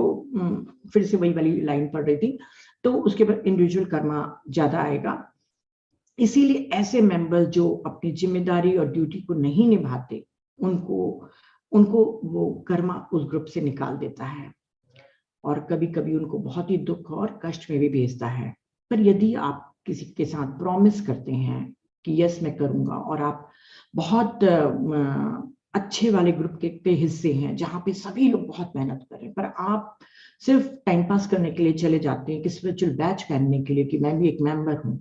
फिर से वही वाली लाइन पढ़ रही थी, तो उसके बाद इंडिविजुअल कर्मा ज्यादा आएगा। इसीलिए ऐसे मेंबर जो अपनी जिम्मेदारी और ड्यूटी को नहीं निभाते उनको वो कर्मा उस ग्रुप से निकाल देता है और कभी कभी उनको बहुत ही दुख और कष्ट में भी भेजता है। पर यदि आप किसी के साथ प्रॉमिस करते हैं कि यस मैं करूंगा और आप बहुत अच्छे वाले ग्रुप के हिस्से हैं जहां पे सभी लोग बहुत मेहनत कर रहे हैं, पर आप सिर्फ टाइम पास करने के लिए चले जाते हैं कि स्पिरिचुअल बैच पहनने के लिए कि मैं भी एक मेंबर हूं,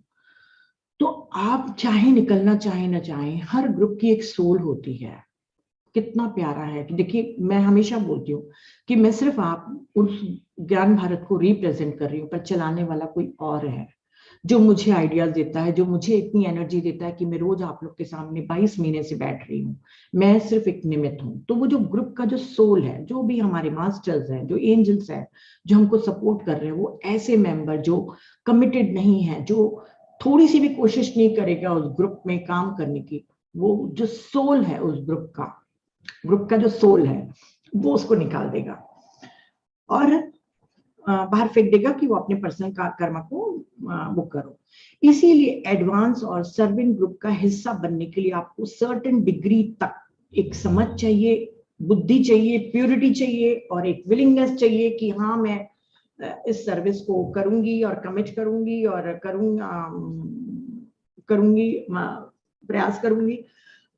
तो आप चाहे निकलना चाहे ना चाहे, हर ग्रुप की एक सोल होती है। कितना प्यारा है कि देखिए, मैं हमेशा बोलती हूँ कि मैं सिर्फ आप उस ज्ञान भारत को रिप्रेजेंट कर रही हूँ, पर चलाने वाला कोई और है जो मुझे आइडियाज देता है, जो मुझे इतनी एनर्जी देता है कि मैं रोज आप लोग के सामने 22 महीने से बैठ रही हूँ। मैं सिर्फ एक निमित्त हूँ। तो वो जो ग्रुप का जो सोल है, जो भी हमारे मास्टर्स हैं, जो एंजल्स हैं, जो हमको सपोर्ट कर रहे हैं, वो ऐसे मेंबर जो कमिटेड नहीं है, जो थोड़ी सी भी कोशिश नहीं करेगा उस ग्रुप में काम करने की, वो जो सोल है उस ग्रुप का जो सोल है वो उसको निकाल देगा और बाहर फेंक देगा कि वो अपने पर्सनल कर्म को वो करो। इसीलिए एडवांस और सर्विंग ग्रुप का हिस्सा बनने के लिए आपको सर्टेन डिग्री तक एक समझ चाहिए, बुद्धि चाहिए, प्योरिटी चाहिए और एक विलिंगनेस चाहिए कि हाँ मैं इस सर्विस को करूंगी और कमिट करूंगी और करूंगी प्रयास करूंगी।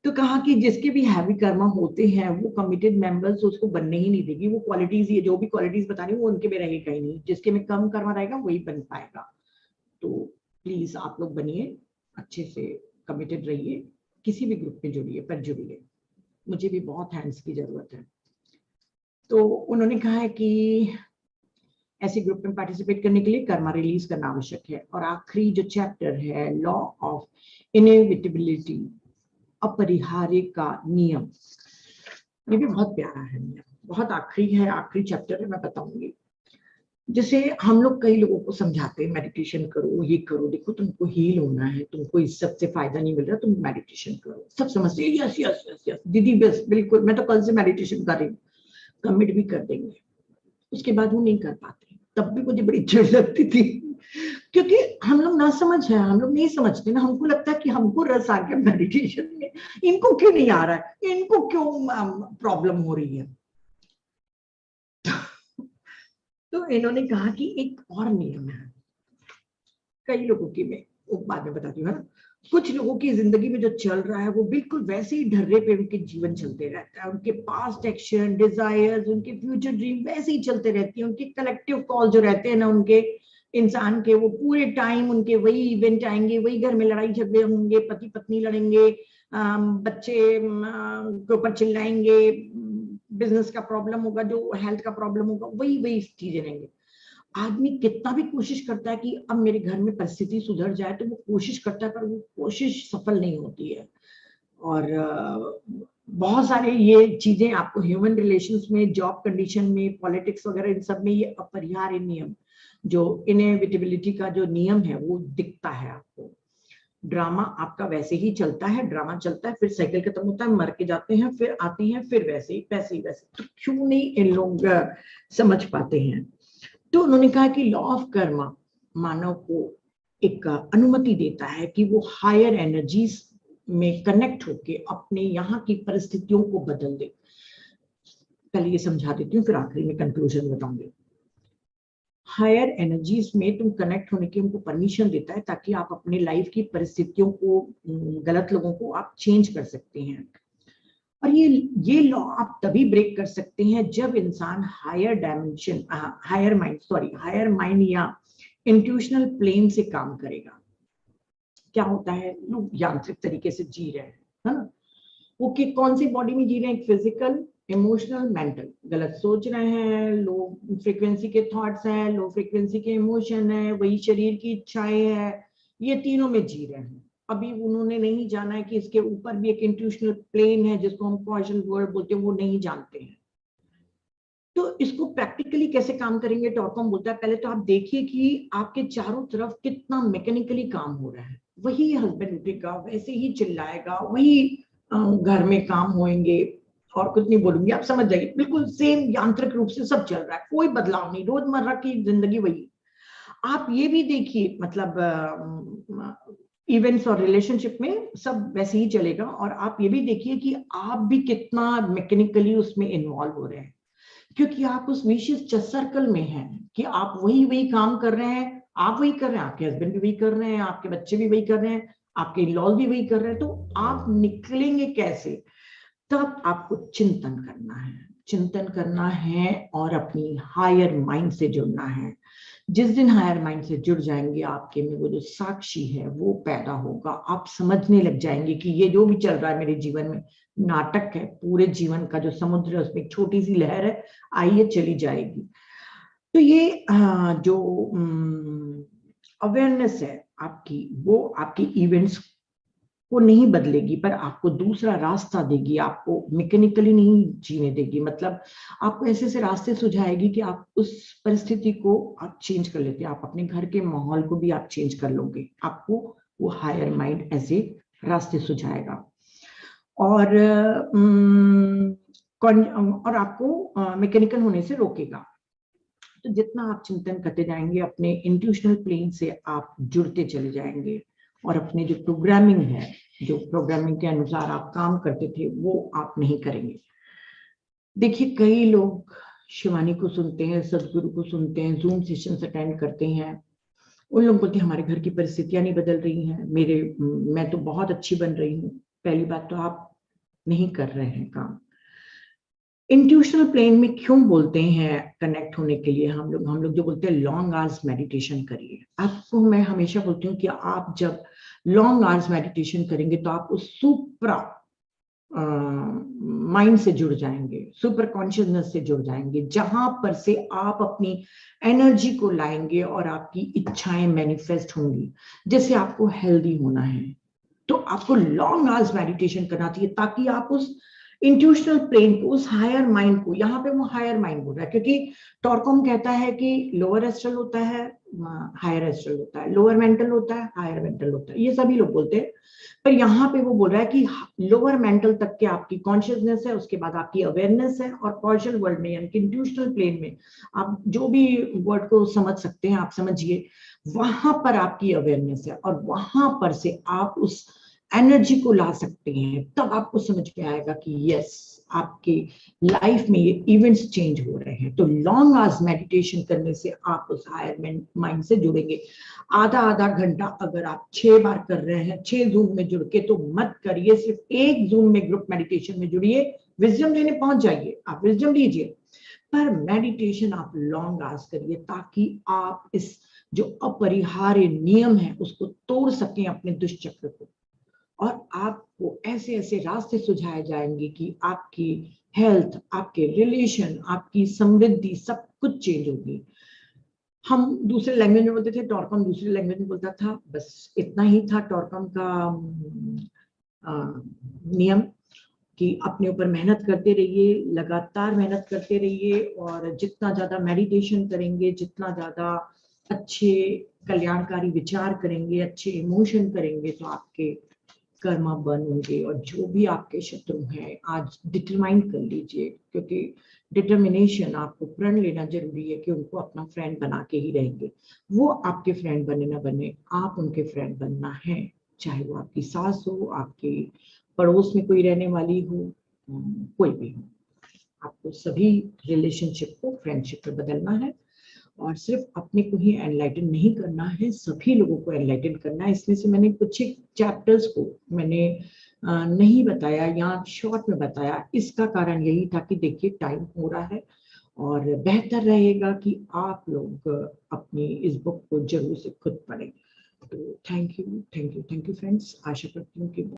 तो कहा कि जिसके भी हैवी कर्मा होते हैं वो कमिटेड मेंबर्स उसको बनने ही नहीं देगी। वो क्वालिटीज, ये जो भी क्वालिटीज बता रही हूँ वो उनके में रहेगा ही नहीं। जिसके में कम कर्मा रहेगा वही बन पाएगा। तो प्लीज आप लोग बनिए, अच्छे से कमिटेड रहिए, किसी भी ग्रुप में जुड़िए, पर जुड़िए। मुझे भी बहुत हैंड्स की जरूरत है। तो उन्होंने कहा है कि ऐसे ग्रुप में पार्टिसिपेट करने के लिए कर्मा रिलीज करना आवश्यक है। और आखिरी जो चैप्टर है, लॉ ऑफ इनएविटेबिलिटी, अपरिहार्य का नियम, ये भी बहुत प्यारा है नियम, बहुत आखिरी है, आखिरी चैप्टर है, मैं बताऊंगी। जैसे हम लोग कई लोगों को समझाते हैं मेडिटेशन करो, ये करो, देखो तुमको हील होना है, तुमको इस सब से फायदा नहीं मिल रहा, तुम मेडिटेशन करो। सब समझते हैं यस यस यस यस दीदी बस बिल्कुल, मैं तो कल से मेडिटेशन कर रही हूँ, कमिट भी कर देंगे। उसके बाद वो नहीं कर पाते। तब भी मुझे बड़ी चिढ़ लगती थी क्योंकि हम लोग ना समझ है, हम लोग नहीं समझते ना। हमको लगता है कि हमको रस आ गया मेडिटेशन में, इनको क्यों नहीं आ रहा है, इनको क्यों प्रॉब्लम हो रही है। तो इन्होंने कहा कि एक और नियम है कई लोगों की, मैं वो बाद में बताती हूँ। कुछ लोगों की जिंदगी में जो चल रहा है वो बिल्कुल वैसे ही ढर्रे पे उनके जीवन चलते रहता है। उनके पास्ट एक्शन, डिजायर्स, उनके फ्यूचर ड्रीम वैसे ही चलते रहती है। उनके कलेक्टिव कॉल जो रहते हैं ना उनके इंसान के, वो पूरे टाइम उनके वही इवेंट आएंगे, वही घर में लड़ाई झगड़े होंगे, पति पत्नी लड़ेंगे, बच्चे के ऊपर चिल्लाएंगे, बिजनेस का प्रॉब्लम होगा, जो हेल्थ का प्रॉब्लम होगा, वही वही चीजें रहेंगे। आदमी कितना भी कोशिश करता है कि अब मेरे घर में परिस्थिति सुधर जाए, तो वो कोशिश करता है पर वो कोशिश सफल नहीं होती है। और बहुत सारे ये चीजें आपको ह्यूमन रिलेशंस में, जॉब कंडीशन में, पॉलिटिक्स वगैरह, इन सब में ये अपरिहार्य नियम, जो इनएविटेबिलिटी का जो नियम है वो दिखता है आपको। ड्रामा आपका वैसे ही चलता है, ड्रामा चलता है, फिर साइकिल खत्म होता है, मर के जाते हैं, फिर आते हैं, फिर वैसे ही वैसे ही वैसे। तो क्यों नहीं इन लोग समझ पाते हैं। तो उन्होंने कहा कि लॉ ऑफ कर्मा मानव को एक अनुमति देता है कि वो हायर एनर्जीज में कनेक्ट होके अपने यहाँ की परिस्थितियों को बदल दे। पहले ये समझा देती हूँ, फिर आखिरी में कंक्लूजन बताऊंगी। हायर एनर्जीज में तुम कनेक्ट होने की उनको परमिशन देता है ताकि आप अपने लाइफ की परिस्थितियों को, गलत लोगों को आप चेंज कर सकते हैं। और ये लॉ आप तभी ब्रेक कर सकते हैं जब इंसान हायर डायमेंशन, हायर माइंड या इंट्यूशनल प्लेन से काम करेगा। क्या होता है, लोग यांत्रिक तरीके से जी रहे हैं, है ना। वो कौन सी बॉडी में जी रहे हैं, फिजिकल, इमोशनल, मेंटल। गलत सोच रहे हैं, लो फ्रीक्वेंसी के थॉट्स हैं, लो फ्रीक्वेंसी के इमोशन है, वही शरीर की इच्छाएं है, ये तीनों में जी रहे हैं। अभी उन्होंने नहीं जाना है कि इसके ऊपर भी एक इंट्यूशनल प्लेन है जिसको हम कॉजल वर्ड बोलते हैं, वो नहीं जानते हैं। तो इसको प्रैक्टिकली कैसे काम करेंगे, टॉरकॉम बोलता है पहले तो आप देखिए कि आपके चारों तरफ कितना मैकेनिकली काम हो रहा है। वही हस्बैंड उठेगा, वैसे ही चिल्लाएगा, वही घर में काम होंगे, और कुछ नहीं बोलूंगी, आप समझ जाइए, बिल्कुल सेम यांत्रिक रूप से सब चल रहा है, कोई बदलाव नहीं, रोजमर्रा की जिंदगी वही। आप ये भी देखिए, मतलब इवेंट्स और रिलेशनशिप में सब वैसे ही चलेगा, और आप ये भी देखिए कि आप भी कितना मैकेनिकली उसमें इन्वॉल्व हो रहे हैं, क्योंकि आप उस विशेष सर्कल में हैं कि आप वही वही काम कर रहे हैं, आप वही कर रहे हैं, आपके हस्बैंड भी वही कर रहे हैं, आपके बच्चे भी वही कर रहे हैं, आपके इन-लॉज भी वही कर रहे हैं, तो आप निकलेंगे कैसे? तब आपको चिंतन करना है, चिंतन करना है और अपनी हायर माइंड से जुड़ना है। जिस दिन हायर माइंड से जुड़ जाएंगे, आपके में वो जो साक्षी है वो पैदा होगा। आप समझने लग जाएंगे कि ये जो भी चल रहा है मेरे जीवन में नाटक है, पूरे जीवन का जो समुद्र है उसमें एक छोटी सी लहर है, आइए चली जाएगी। तो ये जो अवेयरनेस है आपकी, वो आपकी इवेंट्स को नहीं बदलेगी, पर आपको दूसरा रास्ता देगी, आपको मैकेनिकली नहीं जीने देगी। मतलब आपको ऐसे ऐसे रास्ते सुझाएगी कि आप उस परिस्थिति को आप चेंज कर लेते हैं, आप अपने घर के माहौल को भी आप चेंज कर लोगे, आपको वो हायर माइंड ऐसे रास्ते सुझाएगा। और और आपको मैकेनिकल होने से रोकेगा। तो जितना आप चिंतन करते जाएंगे, अपने इंट्यूशनल प्लेन से आप जुड़ते चले जाएंगे, और अपने जो प्रोग्रामिंग है, जो प्रोग्रामिंग के अनुसार आप काम करते थे, वो आप नहीं करेंगे। देखिए, कई लोग शिवानी को सुनते हैं, सदगुरु को सुनते हैं, जूम सेशंस अटेंड करते हैं, उन लोगों बोलते हैं हमारे घर की परिस्थितियां नहीं बदल रही हैं, मैं तो बहुत अच्छी बन रही हूँ। पहली बात तो आप नहीं कर रहे हैं काम। इंट्यूशनल प्लेन में क्यों बोलते हैं कनेक्ट होने के लिए हम लोग जो बोलते हैं लॉन्ग आवर्स मेडिटेशन करिए। आपको मैं हमेशा बोलती हूँ कि आप जब लॉन्ग आवर्स मेडिटेशन करेंगे तो आप उस सुप्रा माइंड से जुड़ जाएंगे, सुपर कॉन्शियसनेस से जुड़ जाएंगे, जहां पर से आप अपनी एनर्जी को लाएंगे और आपकी इच्छाएं मैनिफेस्ट होंगी। जैसे आपको हेल्दी होना है तो आपको लॉन्ग आवर्स मेडिटेशन करना चाहिए, ताकि आप उस इंट्यूशनल प्लेन को, उस हायर माइंड को, यहाँ पे वो हायर माइंड बोल रहा है, क्योंकि टॉर्कम कहता है कि लोअर एस्ट्रल होता है, हायर एस्ट्रल होता है, लोअर मेंटल होता है, हायर मेंटल होता है, ये सभी लोग बोलते हैं। पर यहाँ पे वो बोल रहा है कि लोअर मेंटल तक के आपकी कॉन्शियसनेस है, उसके बाद आपकी अवेयरनेस है, और कॉशल वर्ल्ड में यानी कि इंट्यूशनल प्लेन में आप जो भी वर्ड को समझ सकते हैं आप समझिए, वहां पर आपकी अवेयरनेस है, और वहां पर से आप उस एनर्जी को ला सकते हैं। तब आपको समझ में आएगा कि यस, आपके लाइफ में ये इवेंट्स चेंज हो रहे हैं। तो लॉन्ग आवर्स मेडिटेशन करने से आप उस हायर माइंड से जुड़ेंगे। आधा आधा घंटा अगर आप 6 बार कर रहे हैं 6 जूम में जुड़ के, तो मत करिए, सिर्फ एक जूम में ग्रुप मेडिटेशन में जुड़िए, विजडम लेने पहुंच जाइए, आप विजडम लीजिए, पर मेडिटेशन आप लॉन्ग आवर्स करिए, ताकि आप इस जो अपरिहार्य नियम है उसको तोड़ सकें, अपने दुष्चक्र को, और आपको ऐसे ऐसे रास्ते सुझाए जाएंगे कि आपकी हेल्थ, आपके रिलेशन, आपकी समृद्धि, सब कुछ चेंज होगी। हम दूसरे लैंग्वेज में बोलते थे, टॉर्कम दूसरी लैंग्वेज में बोलता था, बस इतना ही था टॉर्कम का नियम, कि अपने ऊपर मेहनत करते रहिए, लगातार मेहनत करते रहिए, और जितना ज्यादा मेडिटेशन करेंगे, जितना ज्यादा अच्छे कल्याणकारी विचार करेंगे, अच्छे इमोशन करेंगे, तो आपके कर्मा बन होंगे। और जो भी आपके शत्रु हैं, आज डिटरमाइन कर लीजिए, क्योंकि डिटर्मिनेशन, आपको प्रण लेना जरूरी है कि उनको अपना फ्रेंड बना के ही रहेंगे। वो आपके फ्रेंड बने ना बने, आप उनके फ्रेंड बनना है, चाहे वो आपकी सास हो, आपके पड़ोस में कोई रहने वाली हो, कोई भी हो, आपको सभी रिलेशनशिप को फ्रेंडशिप में बदलना है, और सिर्फ अपने को ही एनलाइटन नहीं करना है, सभी लोगों को एनलाइटन करना है। इसमें से मैंने कुछ एक चैप्टर्स को मैंने नहीं बताया या शॉर्ट में बताया, इसका कारण यही था कि देखिए टाइम हो रहा है, और बेहतर रहेगा कि आप लोग अपनी इस बुक को जरूर से खुद पढ़ें। तो थैंक यू फ्रेंड्स, आशा करती हूँ कि